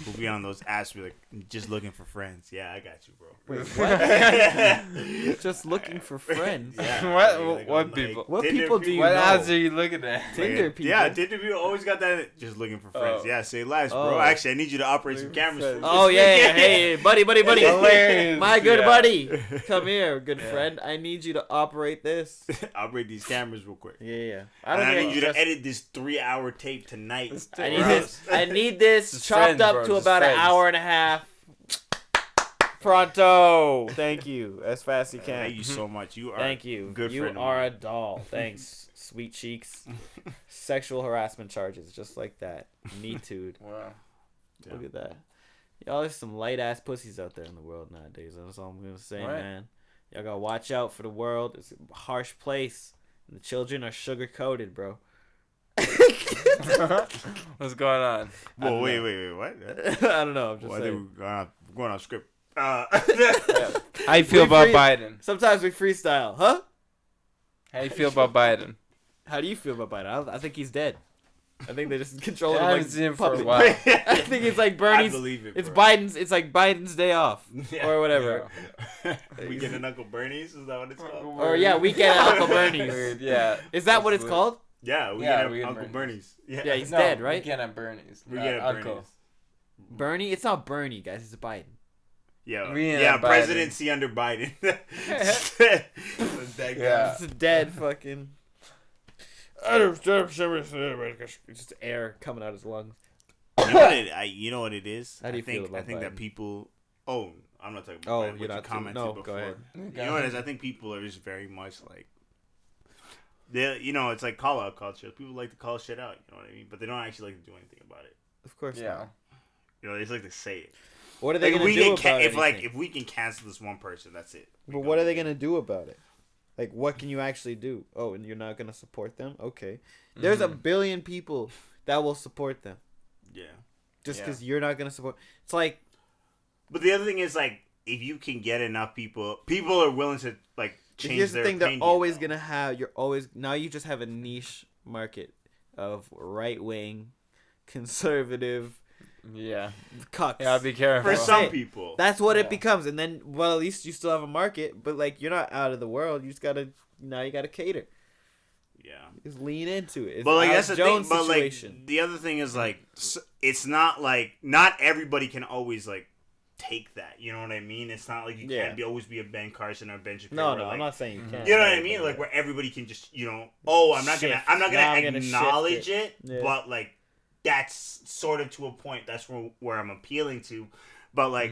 who be on those apps, be like just looking for friends. Yeah, I got you, bro. Wait, what? Just looking for friends. Yeah, What- what on, people? What Tinder people do you What know? ads are you looking at? Tinder people. Yeah, Tinder people always got that. Just looking for friends. Oh. Yeah, say less, bro. Oh. Actually, I need you to operate some Looking for cameras. For friends. me. Oh yeah, hey, buddy. Hilarious, My good yeah. buddy. Come here, good friend. I need you to operate this. Operate these cameers real quick. Yeah. I need you to just- edit this 3-hour tape tonight. I need Bro. this. I need this Just chopped friends, up bro, to just about an friends. hour and a half. Pronto. Thank you. As fast as you can. Thank you so much. You are. Thank you. a Good You friend of are a mine. doll. Thanks, sweet cheeks. Sexual harassment charges, just like that. Me too. Wow. Yeah. Look at that. Y'all, there's some light ass pussies out there in the world nowadays. That's all I'm gonna say, Right. man. Y'all gotta watch out for the world. It's a harsh place. And the children are sugar coated, bro. What's going on? Whoa, wait, what? I don't know. I'm just Well, I think saying. we're going on script. How you feel about Biden? Sometimes we freestyle, huh? How you feel about Biden? How do you feel about Biden? I think he's dead. I think they just control I him haven't like seen him for a puppet. while. I think it's like I Bernie's. believe it. It's bro. Biden's. It's like Biden's day off or whatever. Weekend at Uncle Bernie's, is that what it's called? Or yeah, weekend at Uncle Bernie's. Weird, yeah. Is that what it's called? Yeah, we Yeah, get Weekend Uncle at Bernie's. Yeah, he's No, dead, right? Weekend at Bernie's. We not get at Uncle. Bernie's. Bernie? It's not Bernie, guys. It's Biden. Yeah, Weekend yeah, at Biden. presidency under Biden. Yeah. It's a dead fucking. It's just air coming out his lungs. You know what it is? How do you I think, feel about I think Biden? that people. Oh, I'm not talking Oh, about Biden. you're What not. you commented No, before. go ahead. You know what it is? I think people are just very much like. It's like call out culture. People like to call shit out. You know what I mean? But they don't actually like to do anything about it. Of course. Yeah. Not. You know, they just like to say it. What are they Like, gonna do about it? if we can cancel this one person, that's it. But what are they gonna do about it? Like, what can you actually do? Oh, and you're not gonna support them? Okay. There's a billion people that will support them Yeah. just Yeah. because you're not gonna support. It's like But the other thing is like if you can get enough people are willing to like change here's the their thing: opinion. they're always gonna have. You're always now. You just have a niche market of right wing, conservative Yeah. cucks. Yeah, be careful. for That's some it. people. That's what Yeah. it becomes, and then well, at least you still have a market. But like, you're not out of the world. You just gotta you gotta cater. Yeah. Just lean into it. It's But like Alex that's the Jones thing. But situation. like the other thing is like it's not like not everybody can always like take that. You know what I mean? It's not like you can't always be a Ben Carson or a Ben No, Shapiro. no, like, I'm not saying you can't. You know what I mean? Like where everybody can just, I'm not Shift. gonna Now I'm gonna acknowledge shift it, but like that's sort of to a point. That's where I'm appealing to, but like,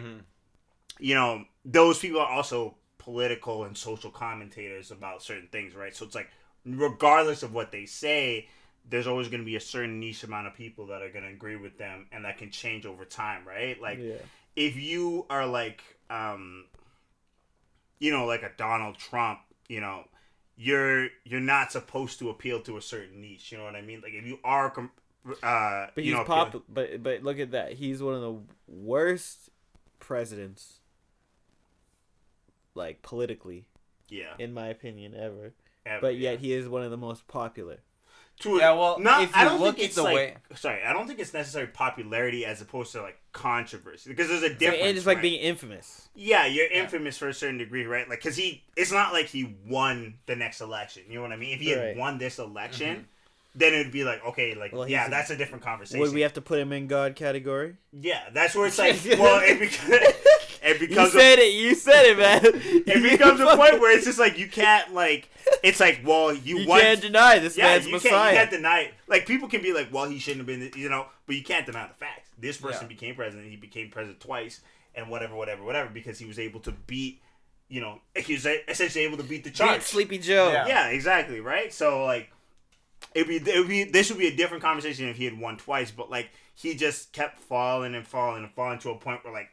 those people are also political and social commentators about certain things, right? So it's like, regardless of what they say, there's always going to be a certain niche amount of people that are going to agree with them, and that can change over time, right? Like, if you are like, like a Donald Trump, you're not supposed to appeal to a certain niche. You know what I mean? Like, if you are, but he's but look at that. He's one of the worst presidents, like politically. Yeah. In my opinion, ever. But yet he is one of the most popular. If you look at the way, I don't think it's necessarily popularity as opposed to like controversy, because there's a difference. So it's like being infamous. Yeah, you're infamous for a certain degree, right? Like, because it's not like he won the next election. You know what I mean? If he had won this election, then it would be like, okay, like, that's a different conversation. Would we have to put him in God category? Yeah, that's where it's like, well, it becomes you said it, man. It becomes a point where it's just like, you can't, like, it's like, well, you can't deny this man's Messiah. You can't deny it. Like, people can be like, well, he shouldn't have been, but you can't deny the facts. This person became president. He became president twice, and whatever, because he was able to beat, he was essentially able to beat the charge. Beat Sleepy Joe. Yeah, exactly, right? So, like, this would be a different conversation if he had won twice, but like, he just kept falling to a point where, like,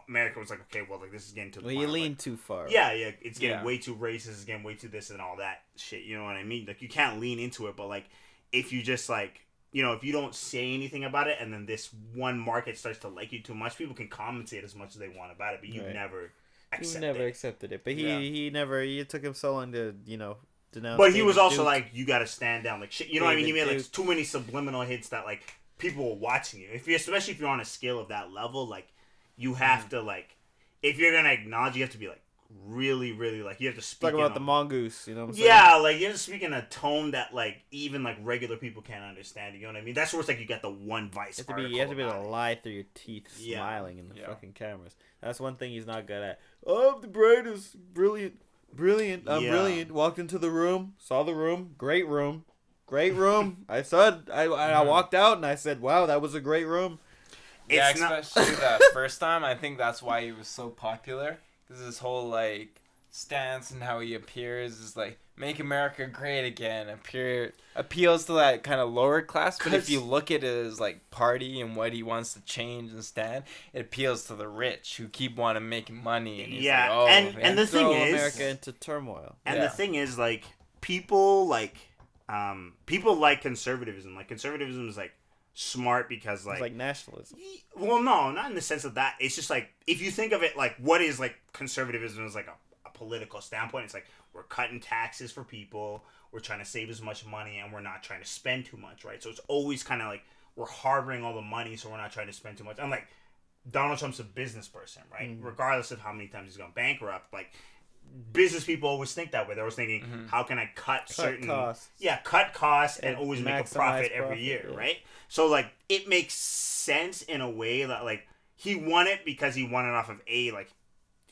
America was like, okay, well, like, this is getting to the point. Well, you lean too far. Yeah, it's getting way too racist, it's getting way too this and all that shit, you know what I mean? Like, you can't lean into it, but like, if you just like, if you don't say anything about it, and then this one market starts to like you too much, people can commentate as much as they want about it, but you never accepted it. But he took him so long to, denounce. But he was also like, you gotta stand down, like, shit, you know what I mean? He made like too many subliminal hits that like people were watching you. Especially if you're on a scale of that level, like, you have to, like, if you're gonna acknowledge, you have to be like really, really, like, you have to speak. Talk about the mongoose, you know what I'm saying? Yeah, like, you have to speak in a tone that like even like regular people can't understand. You know what I mean? That's where it's like you got the one Vice. You have to be able to lie through your teeth, smiling in the fucking cameras. That's one thing he's not good at. Oh, the brightest, brilliant. I'm brilliant. Walked into the room, saw the room, great room. I said, I walked out and I said, wow, that was a great room. Yeah, especially that first time. I think that's why he was so popular. Because his whole, like, stance and how he appears is like, make America great again. Appeals to that kind of lower class. But if you look at his, like, party and what he wants to change and stand, it appeals to the rich who keep wanting to make money. And he's like, oh, and the thing is, America into turmoil. And the thing is, like, people like conservatism. Like, conservatism is like smart because like, it's like nationalism. Well, no, not in the sense of that. It's just like, if you think of it, like, what is like conservatism is like a political standpoint. It's like, we're cutting taxes for people, we're trying to save as much money, and we're not trying to spend too much, right? So it's always kind of like, we're harboring all the money, so we're not trying to spend too much. I'm like, Donald Trump's a business person, right? Regardless of how many times he's gone bankrupt, like, business people always think that way. They're always thinking, how can I cut certain costs? Yeah, cut costs and always make a profit every year, right? So like, it makes sense in a way that like, he won it because he won it off of like,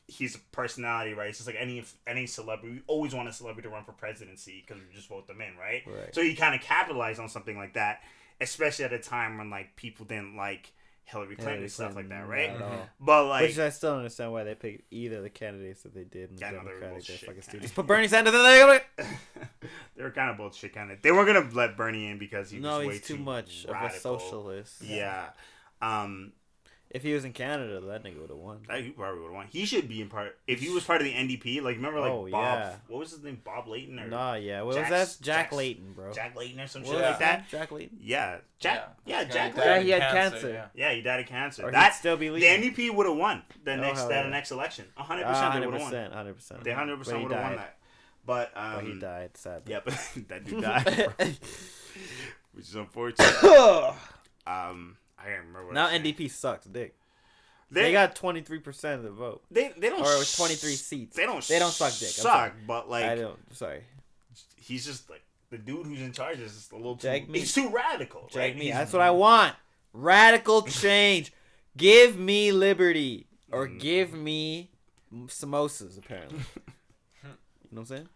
he's a personality, right? It's just like any celebrity. We always want a celebrity to run for presidency because we just vote them in, right? So he kind of capitalized on something like that, especially at a time when like people didn't like Hillary Clinton and stuff like that, right? But like, which I still don't understand why they picked either of the candidates that they did in the Democratic. Just put Bernie Sanders in there. They were kind of bullshit kind of. They weren't gonna let Bernie in because he was way he's too much radical. of a socialist. Yeah. If he was in Canada, that nigga would have won. He probably would have won. He should be in part. If he was part of the NDP, like, remember, like, Bob. What was his name? Bob Layton? Or what was that? Jack Layton, bro. Jack Layton or some shit like that. Jack Layton? Yeah. Jack Layton. Yeah, he had cancer. Yeah, he died of cancer. Or he'd still be leading. The NDP would have won the next election. 100% they would have won. 100%. They 100% would have won that. But he died, sadly. Yeah, but that dude died. Which is unfortunate. I can't remember what now NDP sucks dick. They got 23% of the vote. They don't. Or 23 seats. They don't suck dick. But like, I don't. Sorry. He's just like, the dude who's in charge is just a little he's too radical. Right? That's what I want. Radical change. Give me liberty. or give me samosas. Apparently, you know what I'm saying?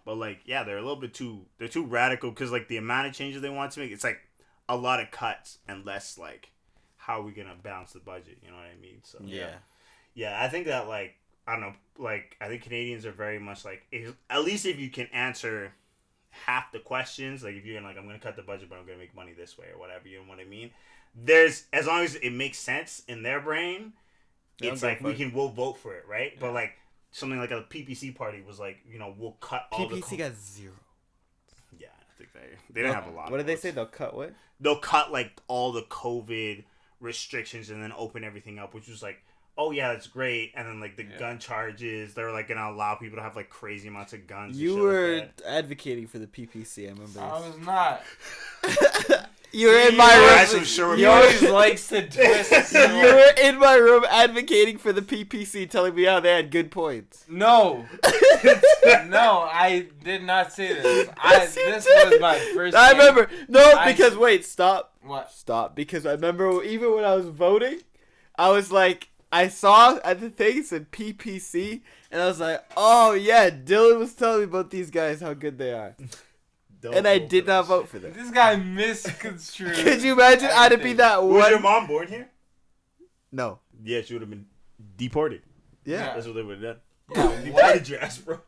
But like, yeah, they're a little bit too. They're too radical because like the amount of changes they want to make, it's like a lot of cuts and less like how are we gonna balance the budget. You know what I mean? So yeah. I think that like I don't know. Like I think Canadians are very much like at least if you can answer half the questions, like if you're like I'm gonna cut the budget but I'm gonna make money this way or whatever, you know what I mean, there's as long as it makes sense in their brain, it's like we'll vote for it, right? But like something like a PPC party was like, you know, we'll cut all the PPC got 0. yeah, I think they didn't have a lot. What did they say? They'll cut what? They'll cut like all the COVID restrictions and then open everything up, which was like, oh yeah, that's great. And then like the gun charges, they're like gonna allow people to have like crazy amounts of guns. You were advocating for the PPC. I remember. I was not. You were in my room. He always likes to twist. You were in my room advocating for the PPC, telling me how they had good points. No, no, I did not say this. This was my first. I game. remember. No, because wait, stop. What? Stop. Because I remember even when I was voting, I was like, I saw at the thing it said PPC, and I was like, oh yeah, Dylan was telling me about these guys how good they are. And I did not vote for them. This guy misconstrued. Could you imagine I'd have been that one? Was your mom born here? No. Yeah, she would have been deported. Yeah. That's what they would have done. Yeah, Deported your ass, bro.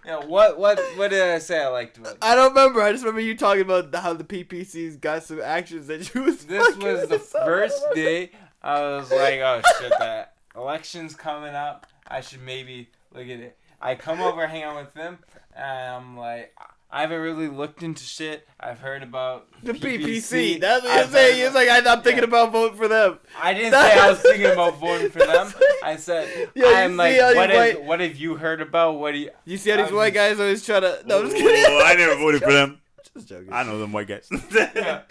Yeah, what did I say I liked about it? I don't remember. I just remember you talking about how the PPC's got some actions that you was. This was the first day I was like, oh shit, that election's coming up. I should maybe look at it. I come over, hang out with them, and I'm like, I haven't really looked into shit. I've heard about The PPC. PPC. That's what you're saying. It's like I'm thinking about voting for them. I didn't say I was thinking about voting for them. I said, Yeah, you I'm see like, how these what have you heard about? What do you... You see how these white guys always try to. No, I'm just Whoa, kidding. I never voted for them. Just joking. I know them white guys. Yeah.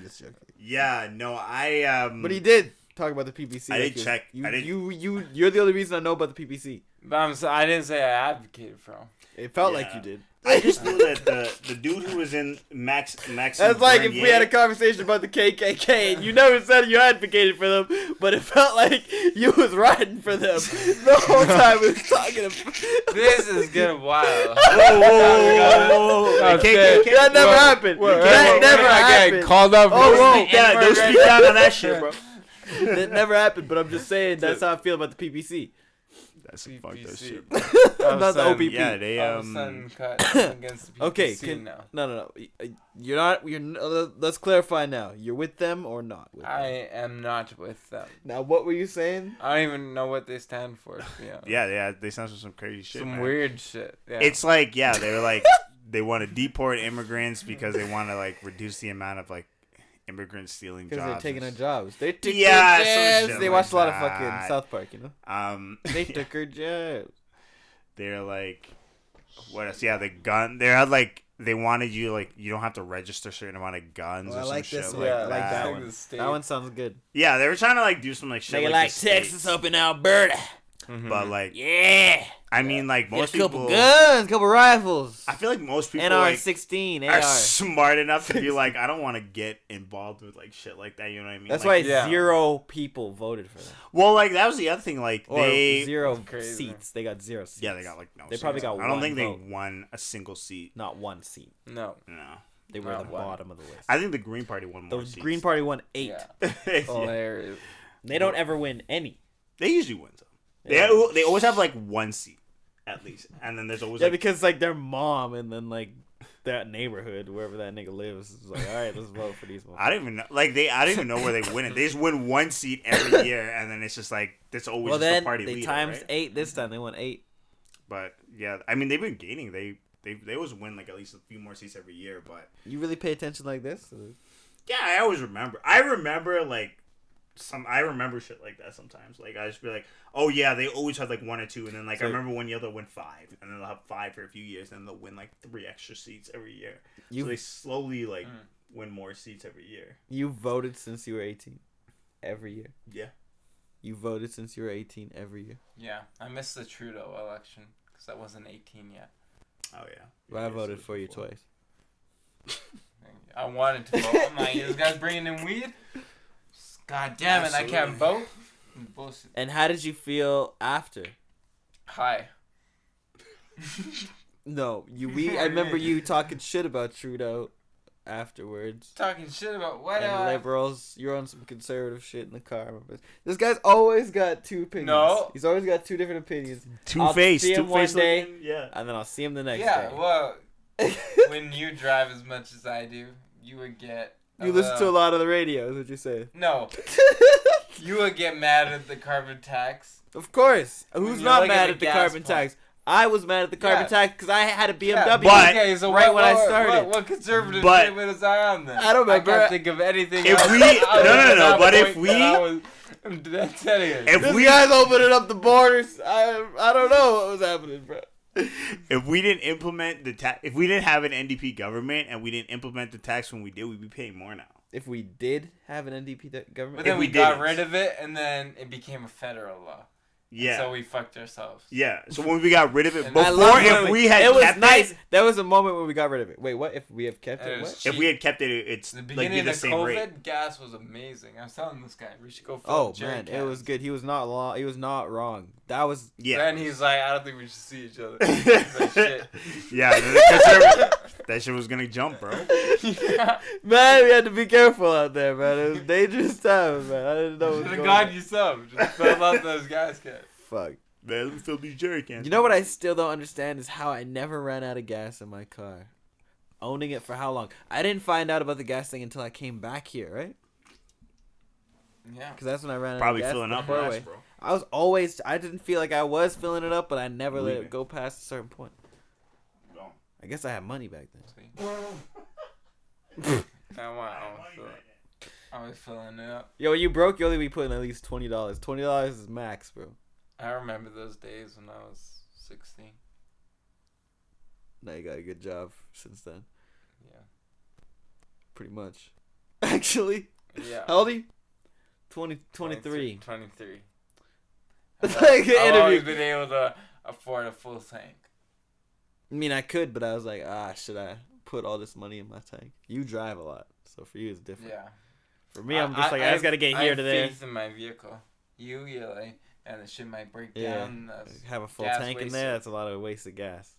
Just joking. Yeah, no, I But he did talk about the PPC. I like did check. You, I did- you're the only reason I know about the PPC. But I didn't say I advocated for them. It felt Yeah. like you did. I just knew that the dude who was in Max. That's like if we had a conversation about the KKK and you never said you advocated for them, but it felt like you was riding for them the whole time we was talking about. This is getting wild. Okay. That never happened. That never happened. Called up. Oh, whoa. Yeah, don't speak down on that shit, bro. That never happened, but I'm just saying that's how I feel about the PPC. That's some fucked up PPC. shit. I'm not the OPP. Yeah, they All of a sudden cut against the PPC Okay, now. no. You're not. Let's clarify now. You're with them or not? With I them? am not with them. Now, what were you saying? I don't even know what they stand for. Yeah, they sound some crazy shit. Some man. weird shit. Yeah. It's like, yeah, they're like, they want to deport immigrants because they want to like reduce the amount of like immigrants stealing jobs. Because they're taking our jobs. They took Yeah, our some jobs. shit They like watched a lot of that. fucking South Park, you know. They took our jobs. They're like, what else? Yeah, the gun. They had like, they wanted you like, you don't have to register a certain amount of guns Oh, or I some like shit this like one. yeah, I like that. that one. That one sounds good. Yeah, they were trying to like do some like shit Nigga like, like the Texas States. up in Alberta. But like, Yeah. I mean, like Get most a couple people, guns, couple rifles. I feel like most people like NR-16 are AR. smart enough to be like, I don't want to get involved with like shit like that. You know what I mean? That's like, why yeah. 0 people voted for them. Well, like that was the other thing. Like Or they, 0 Crazy. seats. They got 0 seats. yeah, they got like no. They probably seats. got I don't one think vote. they won a single seat. Not 1 seat. No. No, They were Not at the one. bottom of the list. I think the Green Party won more The seats. Green Party won 8. Yeah. Yeah. Hilarious. They don't ever win any. They usually win. Though. Yeah. They always have like 1 seat at least, and then there's always Yeah, like, because like their mom and then like that neighborhood wherever that nigga lives is like, all right, let's vote for these. I don't even know. Like I don't even know where they win it. They just win 1 seat every year, and then it's just like that's always Well, just then the party they leader, times right? 8 this time. They won 8. But yeah, I mean they've been gaining. They always win like at least a few more seats every year. But You really pay attention like this? yeah, I always remember. I remember like I remember shit like that sometimes. Like I just be like, oh yeah, they always had like 1 or 2, and then like I remember one year they'll win 5, and then they'll have 5 for a few years, and then they'll win like 3 extra seats every year. So they slowly like win more seats every year. You voted since you were 18, every year. Yeah. You voted since you were 18 every year. Yeah. I missed the Trudeau election because I wasn't 18 yet. Oh yeah. But I voted for you twice. I wanted to vote. I'm like, this guy's bringing in weed. God damn it, I can't vote. Bullshit. And how did you feel after? Hi. No, I remember you talking shit about Trudeau afterwards. Talking shit about what? And liberals, you're on some conservative shit in the car. This guy's always got two opinions. No. He's always got two different opinions. Two-Face. See him Two-Face one day, looking, yeah. and then I'll see him the next Yeah, day. well, when you drive as much as I do, you would get. You listen to a lot of the radio, is what you say. No. You would get mad at the carbon tax. Of course. When Who's you not look at mad the at the gas carbon pump. tax? I was mad at the carbon tax because I had a BMW Yeah, but- okay, so right what, when I what- started. What conservative But- shit was I on then? I don't remember. I can't think of anything. If else we- other no, than that but if point we- that I was- That's anyways. If This we guy's opening up the borders. I don't know what was happening, bro. if we didn't implement the tax, if we didn't have an NDP government and we didn't implement the tax when we did, we'd be paying more now. If we did have an NDP government, But then if we we got didn't. rid of it, and then it became a federal law. Yeah. So we fucked ourselves. Yeah. So when we got rid of it, And I before, love if it. we had it was kept nice. it, There was a moment when we got rid of it. Wait, what? If we have kept And it, it was what? cheap. if we had kept it, it's The like beginning be the of same COVID, rate. gas was amazing. I was telling this guy, we should go fill Oh up jerry man, it cans. was good. He was not long. He was not wrong. That was Yeah. Then he's like, I don't think we should see each other. He's like, shit. Yeah. That shit was gonna jump, bro. man. We had to be careful out there, man. It was dangerous times, man. I didn't know what was Should have going got on. you some. Just fill up those gas cans. Fuck. Man, let me fill these jerry cans. You know what I still don't understand is how I never ran out of gas in my car. Owning it for how long? I didn't find out about the gas thing until I came back here, right? Yeah. Because that's when I ran Probably out of gas. filling the up four-way. last, bro. I was always. I didn't feel like I was filling it up, but I never let Believe it it. go past a certain point. I guess I had money back then. See? I was filling it up. Yo, when you broke, you only be putting at least $20. $20 is max, bro. I remember those days when I was 16. Now you got a good job since then, Yeah. pretty much. Actually, Yeah. how old are you? 23. 23. It's like an I've always interview. been able to afford a full tank. I mean, I could, but I was like, should I put all this money in my tank? You drive a lot, so for you it's different. Yeah. For me, I'm just like, I just gotta get I here have to there. faith in my vehicle. You're like, and the shit might break Yeah, down. That's have a full gas tank in wasted. there. That's a lot of wasted gas.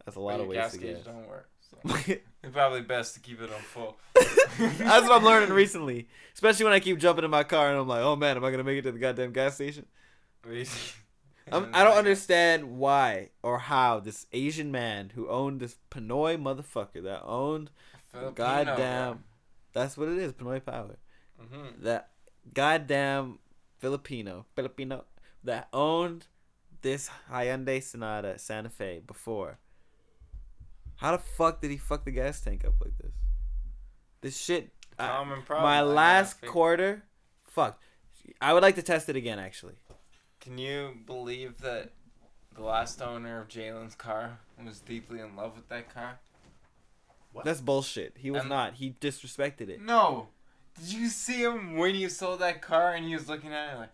That's a lot But of your gas wasted gauge gas. don't work. So it's probably best to keep it on full. That's what I'm learning recently, especially when I keep jumping in my car and I'm like, oh man, am I gonna make it to the goddamn gas station? I don't understand why or how this Asian man who owned this Pinoy motherfucker that owned goddamn, that's what it is, Pinoy power. Mm-hmm. That goddamn Filipino that owned this Hyundai Sonata Santa Fe before. How the fuck did he fuck the gas tank up like this? This shit. Common problem. My I last think. quarter, fuck. I would like to test it again, actually. Can you believe that the last owner of Jaylin's car was deeply in love with that car? What? That's bullshit. He was And- not. He disrespected it. No. Did you see him when you sold that car and he was looking at it like,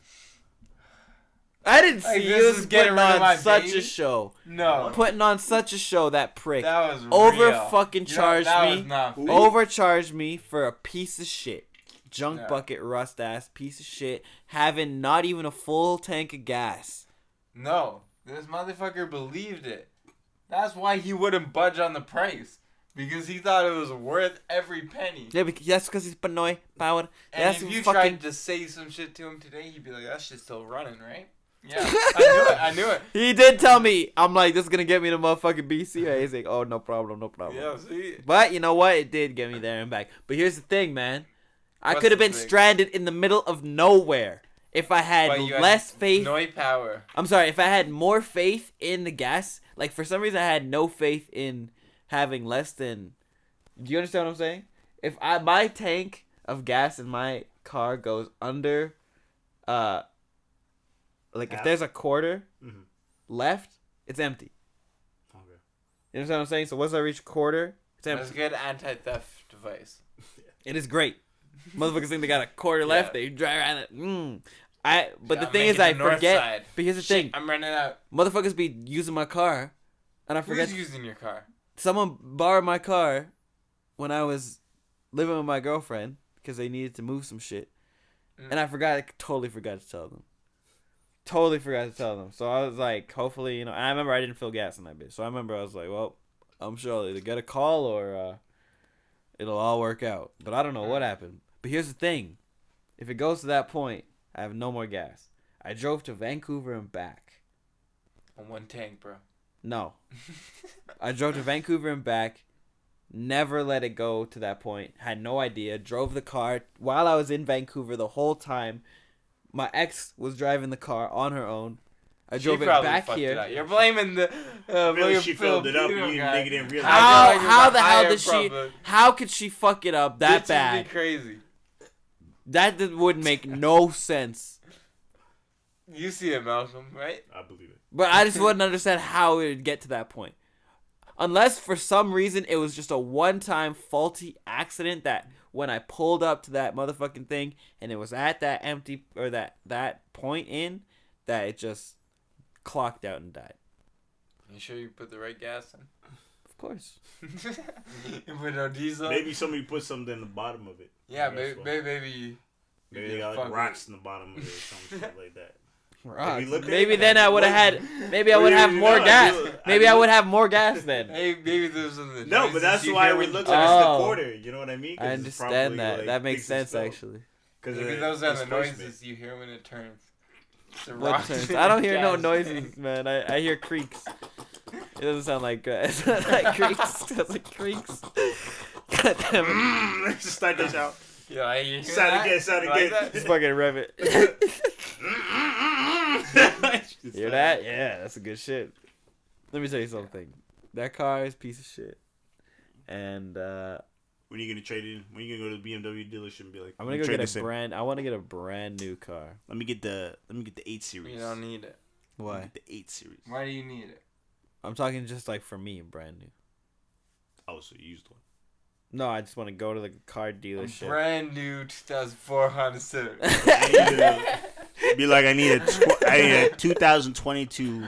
I didn't Like, see. this He was is getting putting rid of my on such baby? a show. no. Putting on such a show, that prick. That was Over real. fucking charged that me. Was not fake. Overcharged me for a piece of shit. Junk Yeah. bucket rust ass piece of shit. Having not even a full tank of gas. No. This motherfucker believed it. That's why he wouldn't budge on the price. Because he thought it was worth every penny. Yeah, that's because he's Pinoy power. And That's if you fucking. tried to say some shit to him today, he'd be like, that shit's still running, right? Yeah. I knew it. He did tell me. I'm like, this is gonna get me to motherfucking BC. Right? He's like, oh, no problem, no problem. Yeah, see? But you know what? It did get me there and back. But here's the thing, man. I What's could have the been thing? stranded in the middle of nowhere if I had But you had less faith. Noi power. I'm sorry, if I had more faith in the gas. Like, for some reason, I had no faith in having less than. Do you understand what I'm saying? If my tank of gas in my car goes under, like if Half? there's a quarter Mhm. left, it's empty. Okay. You understand what I'm saying? So once I reach quarter, it's That's a empty. good anti-theft device. It is great. Motherfuckers think they got a quarter left. Yeah. They drive around it. But the Gotta thing make is, it I the north forget. side. But here's the Shit, thing: I'm running out. motherfuckers be using my car, and I forget. Who's using your car? Someone borrowed my car when I was living with my girlfriend because they needed to move some shit, And I totally forgot to tell them. Totally forgot to tell them. So I was like, hopefully, and I remember I didn't fill gas in that bitch. So I remember I was like, well, I'm sure I'll either get a call or it'll all work out. But I don't know what happened. But here's the thing. If it goes to that point, I have no more gas. I drove to Vancouver and back. On one tank, bro. No. I drove to Vancouver and back. Never let it go to that point. Had no idea. Drove the car while I was in Vancouver the whole time. My ex was driving the car on her own. I drove it back here. You're blaming the. Really, she filled it up. You nigga didn't realize. How the hell did she? How could she fuck it up that bad? Crazy. That would make no sense. You see it, Malcolm, right? I believe it. But I just wouldn't understand how it would get to that point. Unless for some reason it was just a one-time faulty accident that when I pulled up to that motherfucking thing and it was at that empty or that point in that it just clocked out and died. You sure you put the right gas in? Of course. You put no diesel? Maybe somebody put something in the bottom of it. Yeah, maybe they got like rocks in the bottom of it or some shit like that. Rocks. Maybe then I would have had. Maybe I would have more gas. Maybe I would have more gas then. Hey, maybe there's something. No, but that's why we looked at the quarter. You know what I mean? I understand that. Like, that makes sense actually. Because those are the noises you hear when it turns. What turns? I don't hear no noises, man. I hear creaks. It doesn't sound like it sounds like creaks. It sounds like creaks. God damn it! Let's just start this out. Yeah, I hear Sound again. Just fucking rev it. Hear that? Yeah, that's a good shit. Let me tell you something. That car is a piece of shit. And when are you gonna trade in? When are you gonna go to the BMW dealership and be like, I'm gonna go get I want to get a brand new car. Let me get the 8 Series. You don't need it. Why? The 8 Series. Why do you need it? I'm talking just like for me, brand new. Oh, so you used one. No, I just want to go to the car dealership. A brand new 2004 Honda Civic. Be like, I need a 2022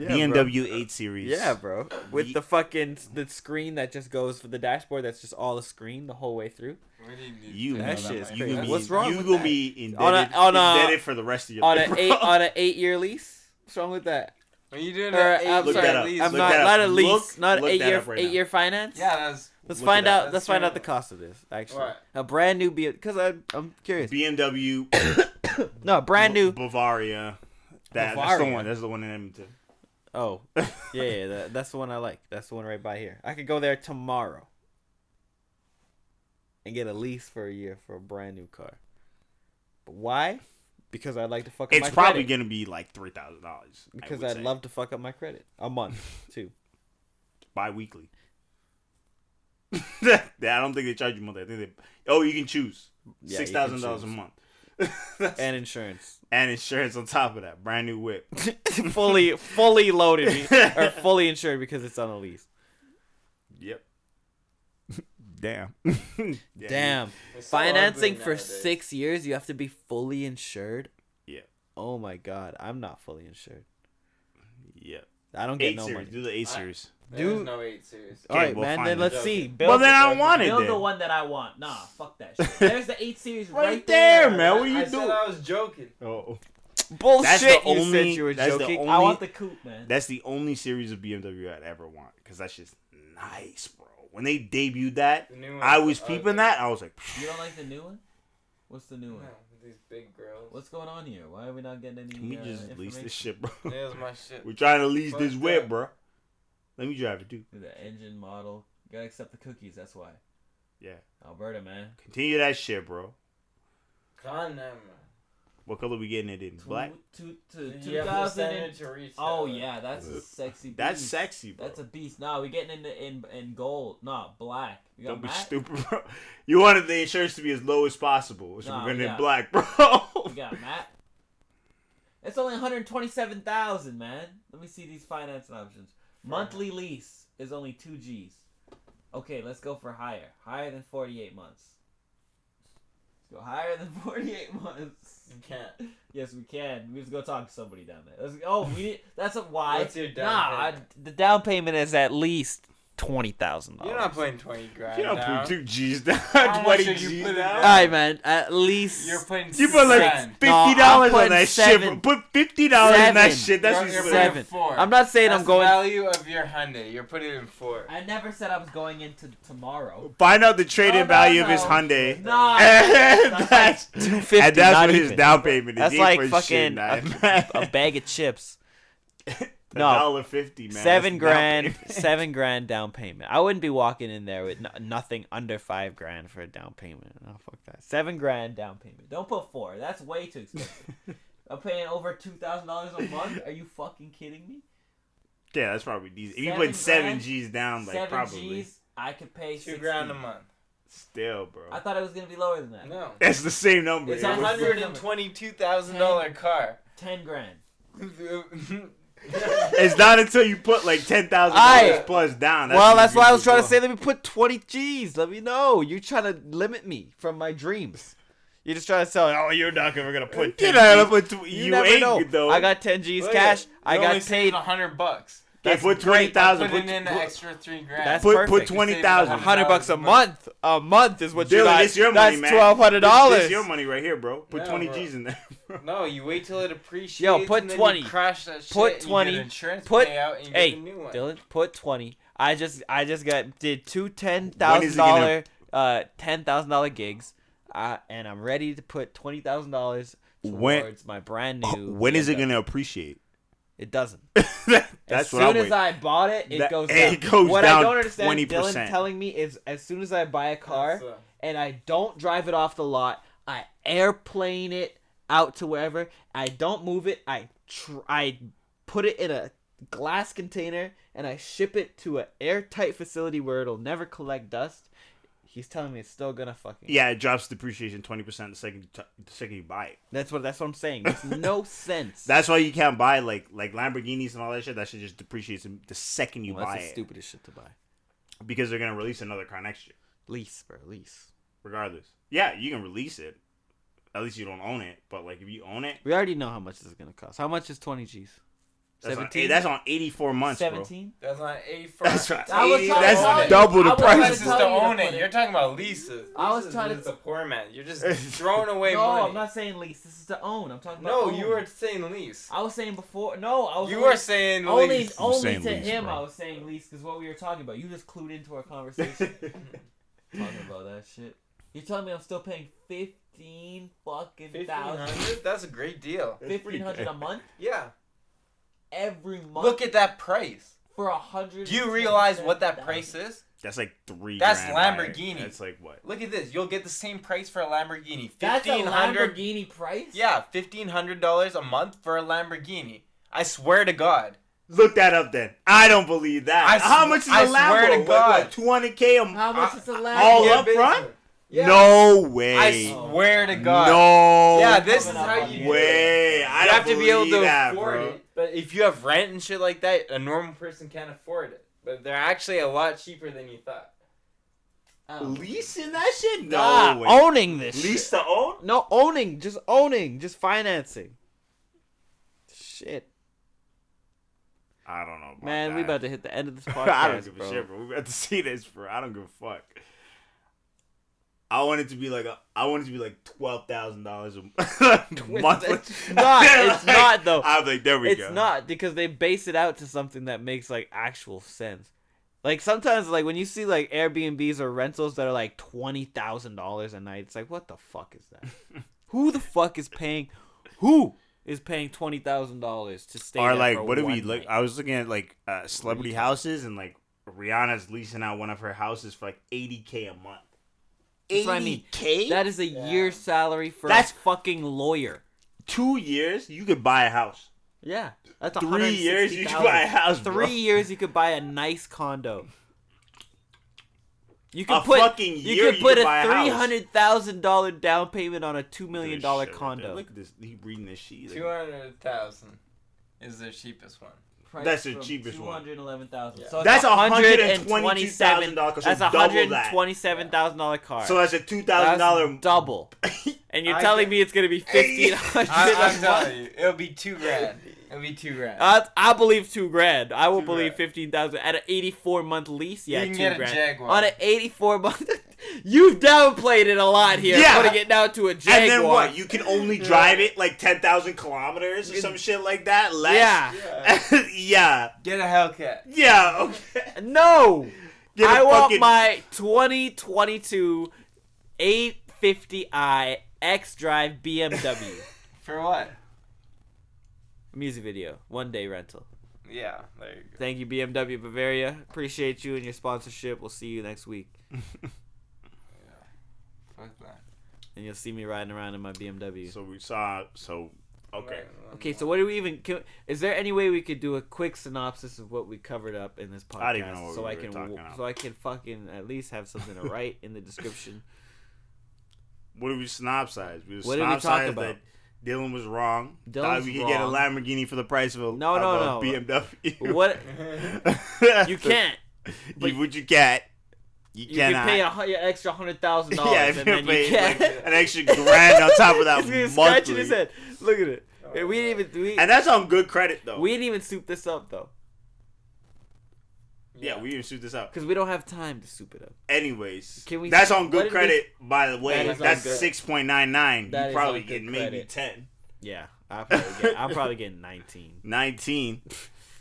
BMW 8 Series. Yeah, bro. With the screen that just goes for the dashboard. That's just all a screen the whole way through. What do you need? That shit is crazy. Gonna What's wrong you with gonna that? be indebted for the rest of your life. On an 8-year lease. What's wrong with that? Are you doing I'm Look sorry, that up. lease? I'm Look not that up. a lease, not an Look that up right now. 8-year finance. Yeah, Let's Look find it up. out. Let's find out the cost of this. Actually, What? a brand new because I'm curious. BMW No, brand new. Bavaria. That's the Bavaria? one. That's the one in Edmonton. Oh, yeah. That's the one I like. That's the one right by here. I could go there tomorrow and get a lease for a year for a brand new car. But why? Because I'd like to fuck up my credit. It's probably gonna be like $3,000. Because I'd love to fuck up my credit. A month, too. Bi-weekly. I don't think they charge you monthly. I think you can choose. Yeah, $6,000 a month. And insurance. And insurance on top of that. Brand new whip. fully loaded or fully insured because it's on a lease. Yep. Damn. Damn. Financing for 6 years, you have to be fully insured? Yeah. Oh my god, I'm not fully insured. Yep. I don't get 8 no series. money. Do the 8 Series. There's no 8 Series. All right, we'll man. find Then it. let's see. Well, then I don't want it. Build Then. the one that I want. Nah, fuck that shit. There's the 8 Series Right there, man. What are I you said doing? I was joking. Oh. Bullshit. That's the You only- said you were that's the joking. only- I want the coupe, man. That's the only series of BMW I'd ever want. Because that's just nice, bro. When they debuted that, The new one I was is peeping ugly. that. I was like, You don't like the new one? What's the new one? No, these big girls. What's going on here? Why are we not getting any can we just lease information? this shit, bro? There's my shit. We're trying to lease Fuck this whip, that. bro. Let me drive it, too. The engine model. You gotta accept the cookies, that's why. Yeah. Alberta, man. Continue that shit, bro. Con them. What color we getting it in? Black? To You have to 2000. send it to retail. Oh yeah, that's a sexy beast. That's sexy, bro. That's a beast. Nah, we getting in gold. Nah, black. You got Don't be matte? stupid, bro. You wanted the insurance to be as low as possible. So Nah, we're going yeah. in black, bro. We got matte. It's only 127,000, man. Let me see these financing options. Monthly lease is only 2 G's. Okay, let's go for higher. Higher than 48 months. Let's go higher than 48 months. You can't. Yes, we can. We just go talk to somebody down there. Let's, we need. That's a why. What's your down nah, payment? The down payment is at least $20,000. You're not putting 20 grand You don't down. put 2 G's down. How much 20 are you G's putting down. down? Alright, man. At least You're putting You put like $6. $50 No, I'm on putting that seven. shit. Put $50 in that Seven. shit. That's You're what you putting seven. 4. I'm not saying That's I'm going. the value of your Hyundai. You're putting in 4. I never said I was going into tomorrow. Find out the trade-in Oh, value of no. his Hyundai. No. That's $250. and that's not what his even. down payment is. That's He ain't like putting fucking shit in a bag of chips. No, $1.50, man. $7 That's grand, down payment. $7 down payment. I wouldn't be walking in there with nothing under $5 for a down payment. No, fuck that. $7 down payment. Don't put 4. That's way too expensive. I'm paying over $2,000 a month. Are you fucking kidding me? Yeah, that's probably decent. If you 7 put 7 grand, G's down, like 7 probably. G's, I could pay 2 $60. grand a month. Still, bro. I thought it was gonna be lower than that. No. That's the same number. It's It a was- $122,000 car. 10 grand. It's not until you put like $10,000 Aye. plus down. Well, that's why I was when trying you to say, let me put 20 G's. Let me know. You're trying to limit me from my dreams. You're just trying to tell me, oh, you're not ever going to put 10 You're not gonna G's. put You you never ain't know. though. I got 10 G's Look cash. at- I you're only got paid. saving $100. Okay, That's put great. 20,000. Put in an extra 3 grand. That's Put perfect. 20,000. $100 a month. A month is what you Dylan, got. this your money, That's man. $1,200. This your money right here, bro. Put No, 20 bro. G's in there. No, you wait till it appreciates. Yo, put and then 20. You crash that shit. Put and 20. You get insurance Put- payout and you Hey, get a new one. Dylan, put 20. I just did two When is $10,000 he $10,000 gigs, and I'm ready to put $20,000 When- towards my brand new. When is it BMW. gonna appreciate? It doesn't. That's As what I'm soon as waiting. I bought it, it That- goes it down. goes What down I don't understand, 20%. Dylan telling me is, as soon as I buy a car That's, and I don't drive it off the lot, I airplane it out to wherever. I don't move it. I put it in a glass container and I ship it to an airtight facility where it'll never collect dust. He's telling me it's still gonna fucking. Yeah, it drops depreciation 20% the second you buy it. That's what I'm saying. Makes no sense. That's why you can't buy like Lamborghinis and all that shit. That shit just depreciates the second you Well, buy that's the it. stupidest shit to buy. Because they're gonna release another car next year, Lease, bro, lease. regardless. Yeah, you can release it. At least you don't own it. But like if you own it, We already know how much this is gonna cost. How much is 20 G's? that's on, 17? that's on 84 months, 17. That's not 84. That's right. I was trying to That's tell you. double the I was price. trying This to is tell to you to own put it. it. You're talking about leases. I was Leases trying to- is a poor man. You're just throwing away No, money. I'm not saying lease. This is to own. I'm talking about. No, own. you were saying lease. I was saying before. No, I was. You only, were saying only lease. only saying to lease, him. bro. I was saying lease because what we were talking about. You just clued into our conversation. Talking about that shit. You're telling me I'm still paying 15 fucking thousand, 1,500? That's a great deal. 1,500 a month Yeah. every month. Look at that price. for 100. Do you realize what that price is? That's like $3 That's grand higher. Lamborghini. That's like what? Look at this. You'll get the same price for a Lamborghini. That's a $1,500. Lamborghini price. Yeah, $1,500 a month for a Lamborghini. I swear to God. Look that up then. I don't believe that. How much is a I Lambo? swear to What, God. 200K a How much is a Lambo? all Yeah, up front? Yeah. No way. I swear to God. No Yeah, this is Coming how up you on do way. it. I You don't have to be able believe to that, afford bro. it. But if you have rent and shit like that, a normal person can't afford it. But they're actually a lot cheaper than you thought. Leasing that shit? No Nah, way. owning this Lease shit. to own? No, owning, just financing. Shit, I don't know. About man, that. we about to hit the end of this podcast, I don't give bro. a shit, bro. We about to see this, bro. I don't give a fuck. I want it to be like $12,000 a month. It's not. It's not though. I'm like, there we It's go. not because they base it out to something that makes like actual sense. Like sometimes, like when you see like Airbnbs or rentals that are like $20,000 a night, it's like, what the fuck is that? Who the fuck is paying? Who is paying $20,000 to stay? Or there like, for what do we one like? night? I was looking at like celebrity houses, and like Rihanna's leasing out one of her houses for like $80K a month. That's what I mean. $80K? That is a year's salary for That's- a fucking lawyer. 2 years, you could buy a house. Yeah, that's 3 years, you could 160,000. buy a house. Bro. 3 years, you could buy a nice condo. You could A put fucking year, you could put a buy a house. $300,000 down payment on a $2 million This shit right condo. there. Look at this. He reading this shit. He's like, 200,000 is the cheapest one. Price That's the from cheapest one. 211,000. Yeah. So it's That's a $122,000. That's a $127,000 car. So that's a $2,000. That's double. And you're I telling can- me it's gonna be $1,500 I'm a month? telling you, it'll be $2,000. It'll be $2,000. I believe $2,000. I will believe $2,000. 15,000 at an 84-month lease. Yeah, You can get a $2,000 Jaguar. on an 84-month. You've downplayed it a lot here. Yeah. Putting it down to a Jaguar. And then what? You can only drive it like 10,000 kilometers or some shit like that. Less. Yeah. Yeah. Get a Hellcat. Yeah. Okay. No. Get a I want fucking- my 2022 850i X-Drive BMW. For what? Music video. 1-day rental. Yeah, there you go. Thank you, BMW Bavaria. Appreciate you and your sponsorship. We'll see you next week. Fuck that. And you'll see me riding around in my BMW. So we saw. So okay. Okay, so what do we even... is there any way we could do a quick synopsis of what we covered up in this podcast? I don't even know what so we I were can talking about. So I can fucking at least have something to write in the description. What did we synopsize? We What did we talk about? that Dylan was wrong. Dylan's Thought we could get a wrong. Lamborghini for the price of a, No, of no, a no. BMW. What? You can't. What you can't. You You cannot. can pay an extra $100,000 Yeah, if and you then you pay can't. like an extra grand on top of that He's gonna scratch in his monthly. head. Look at it. We didn't even... And that's on good credit though. We didn't even soup this up, though. Yeah, we didn't shoot this out. Because we don't have time to soup it up. Anyways, Can we- that's on what good did credit, by the way. That is on That's good- 6.99. That You is probably on get good maybe credit. 10. Yeah. I'm probably getting 19. 19.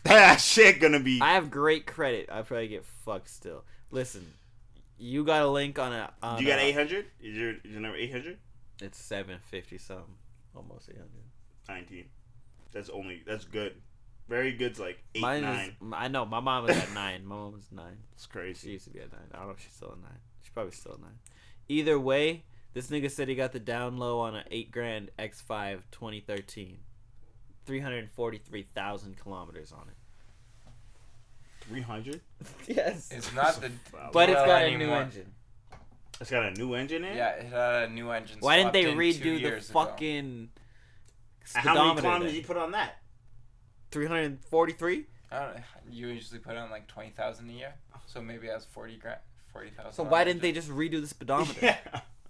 That shit gonna be. I have great credit. I probably get fucked still. Listen, you got a link on a... You got 800? Is your number 800? It's 750 something. Almost 800. 19. That's good. Very good's like 8, Mine 9. is... I know. My mom was at 9. My mom was 9. It's She crazy. used to be at 9. I don't know if she's still at 9. She's probably still at 9. Either way, this nigga said he got the down low on an $8,000 X5 2013. 343,000 kilometers on it. 300? Yes. It's not the. But it's well got a new anymore. engine. It's got a new engine in it? Yeah, it had a new engine. Why didn't they swapped in 2 redo the years ago. fucking And how many speedometer kilometers then? you put on that? 343? I don't know. You usually put on like 20,000 a year, so maybe that's 40,000. So why didn't they just redo the speedometer? Yeah.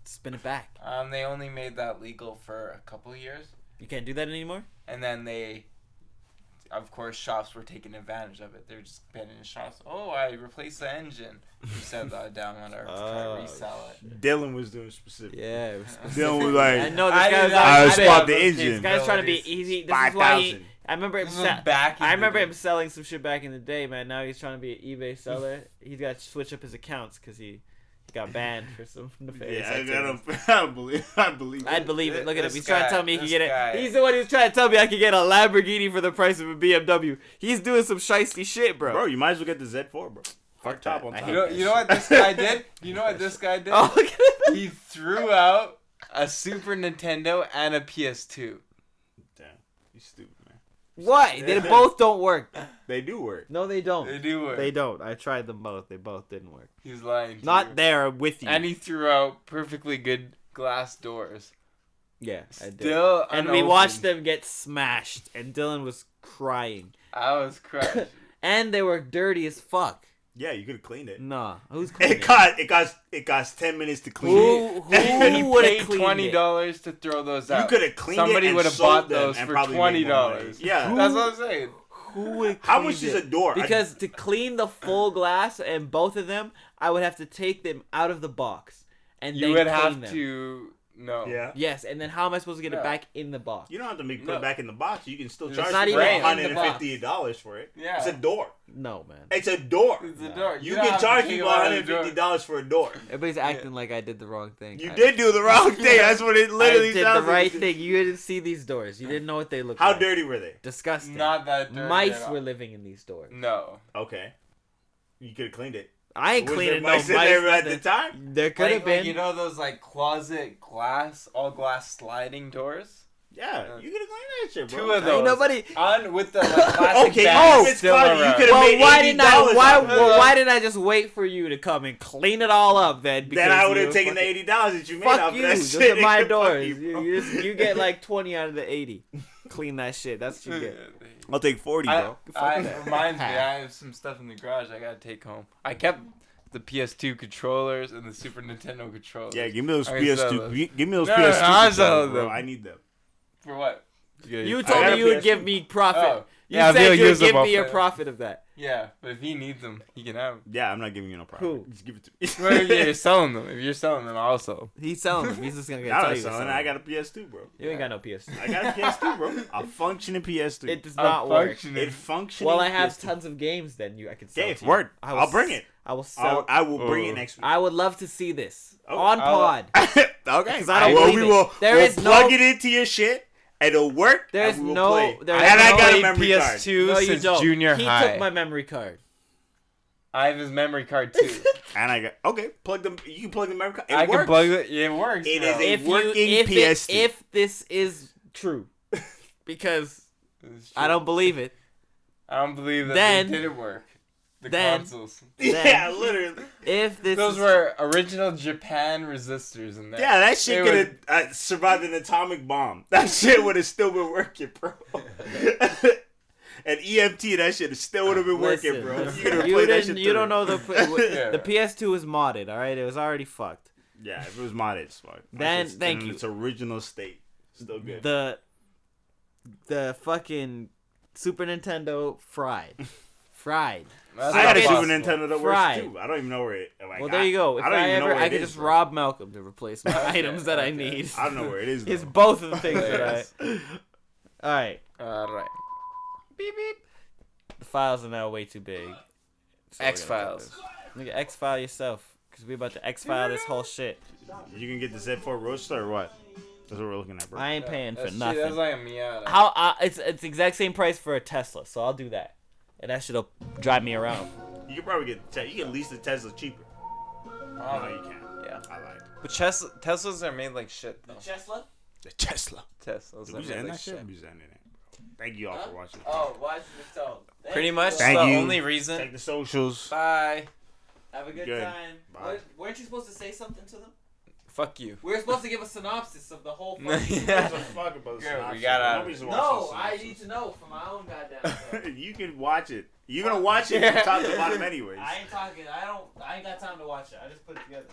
Spin it back. They only made that legal for a couple of years, You can't do that anymore? and then they, of course, shops were taking advantage of it. They're just banning the shops. Oh, I replaced the engine. You said that down on our try to resell it. Dylan was doing specific. Yeah. It was Dylan was like, I know this I guy's did like, not- I didn't spot have the those engine. this guy's trying to be capabilities. easy. This is why he... 5,000. I remember him. This was back in I the remember day. him selling some shit back in the day, man. Now he's trying to be an eBay seller. He's got to switch up his accounts because he got banned for some nefarious Yeah, activities. I believe I'd believe it. Look at him. This He's trying to guy- tell me he could this get guy. it. He's the one who's trying to tell me I could get a Lamborghini for the price of a BMW. He's doing some shiesty shit, bro. Bro, you might as well get the Z4, bro. Fuck top that. on I top. hate You know what this guy did? You know what this guy did? Oh, look at him. He threw out a Super Nintendo and a PS2. Damn, you stupid, man. Why? They both don't work. They do work. No, they don't. They do work. They don't. I tried them both. They both didn't work. He's lying. To Not you. there with you. And he threw out perfectly good glass doors. Yeah, I did. Still And we watched them get smashed, and Dylan was crying. I was crushed. And they were dirty as fuck. Yeah, you could have cleaned it. Nah, who's cleaning It cost 10 minutes to clean it. Who would have paid cleaned it? $20 to throw those You out. could have cleaned Somebody it and would have sold bought them those and for probably made more money. $20. Yeah. That's what I'm saying. Who would How much clean is it? a door? Because to clean the full glass and both of them, I would have to take them out of the box and You then would clean have them. to. No. Yeah. Yes, and then how am I supposed to get it No. back in the box? You don't have to put No. it back in the box. You can still It's charge not people even in the $150 for it. Yeah. It's a door. No, man. It's a door. It's a door. You don't can have charge to people go out the door. $150 for a door. Everybody's acting like I did the wrong thing. You I did do the wrong thing. That's what it literally I did sounds the right like. thing. You didn't see these doors. You didn't know what they looked How like. dirty were they? Disgusting. Not that dirty. Mice at all. were living in these doors. No. Okay. You could have cleaned it. I ain't Was cleaning there no mice in there at nothing. the time? There could have been. You know those like closet glass, all glass sliding doors? Yeah, you could have cleaned that shit, bro. Two of Ain't those. nobody. On with the like, plastic Okay, bag if it's still closet, you around. could have Well, made why didn't I? $80 Why? off of it. Well, why didn't I just wait for you to come and clean it all up then? Then I because would have you taken the fucking- $80 that you made Fuck off you. of that Those shit. are my Fuck doors. you, bro. You get like 20 out of the 80. Clean that shit. That's what you get. I'll take 40, bro. It reminds me, I have some stuff in the garage I gotta take home. I kept the PS2 controllers and the Super Nintendo controllers. Yeah, give me those I can sell PS2. those. Give me those No, PS2 I'll sell controllers, bro. them. I need them. For what? You told me you would give me profit. Oh. You Yeah, said they'll you would use them give all me a for- profit of that. Yeah, but if he needs them, he can have them. Yeah, I'm not giving you no profit. Who? Just give it to me. Well, if you're selling them. If you're selling them also. He's selling them. He's just gonna I'm tell not you. to selling sell it. I them. got a PS2, bro. You ain't got no PS2. I got a PS2, bro. A functioning PS2. It does not work. It functioning. Well, I have PS2. tons of games. Then I can sell. Okay, it to you. word. I will I'll bring it. I will sell. I will bring it next week. I would love to see this Oh, on pod. Okay. 'Cause I don't Well, believe we it. will. There we'll is plug no- it into your shit. And it'll work. There's and we will no- play. there's And I no got a played memory card. PS2 No, you since don't. junior He high. took my memory card. I have his memory card too. And I got plug them. You can plug the memory card. It I works. can plug it. It works. It bro. is a If working you, if PS2. if this is true, because It's I true. don't believe it. I don't believe that Then- they didn't work. The then- consoles. Yeah, literally. If this Those is were original Japan resistors in there. Yeah, that shit They could have survived an atomic bomb. That shit would have still been working, bro. An EMT, that shit still would have been working, Listen, bro. listen, You could have you played that didn't. shit You don't through. know the Yeah. the PS2 is modded. All right, it was already fucked. Yeah, if it was modded, it's fine. Then- It's thank in you. its original state. Still good. The fucking Super Nintendo fried. That's I got a not Super possible. Nintendo that Fried. works too. I don't even know where it. Well, there you go. If don't I even know ever, where I it could is, just bro. rob Malcolm to replace my items that I okay. need. I don't know where it is. It's though. both of the things that I. All right, Alright. Beep beep. the files are now way too big. So we're X Files. gonna Nigga, X file yourself, cause we about to X file this whole shit. You can get the Z4 Roadster or what? That's what we're looking at, bro. I ain't paying for That's nothing. That's like a Miata. How? It's the exact same price for a Tesla, so I'll do that, and that shit'll drive me around. You can probably get. You can lease the Tesla cheaper. No, you can't. Yeah. I lied. But Teslas are made like shit though. Tesla? The Tesla. Teslas Did are we made end like that shit? shit. We just ended it. Thank you all for watching. Oh, why should we tell? Pretty much Thank the you. only Check reason. the socials. Bye. Have a good Good. time. Bye. Weren't you supposed to say something to them? Fuck you. We were supposed to give a synopsis of the whole Yeah. fucking Gives a fuck about the Yeah, we synopsis. got out of Nobody's it. watching No, the I synopsis. need to know for my own goddamn self. You can watch it. You're gonna watch it from top to bottom anyways. I ain't talking. I ain't got time to watch it. I just put it together.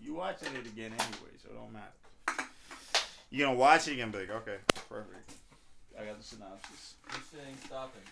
You watching it again anyway, so it don't matter. You're gonna watch it, you're gonna be like, okay, perfect. I got the synopsis. This shit ain't stopping.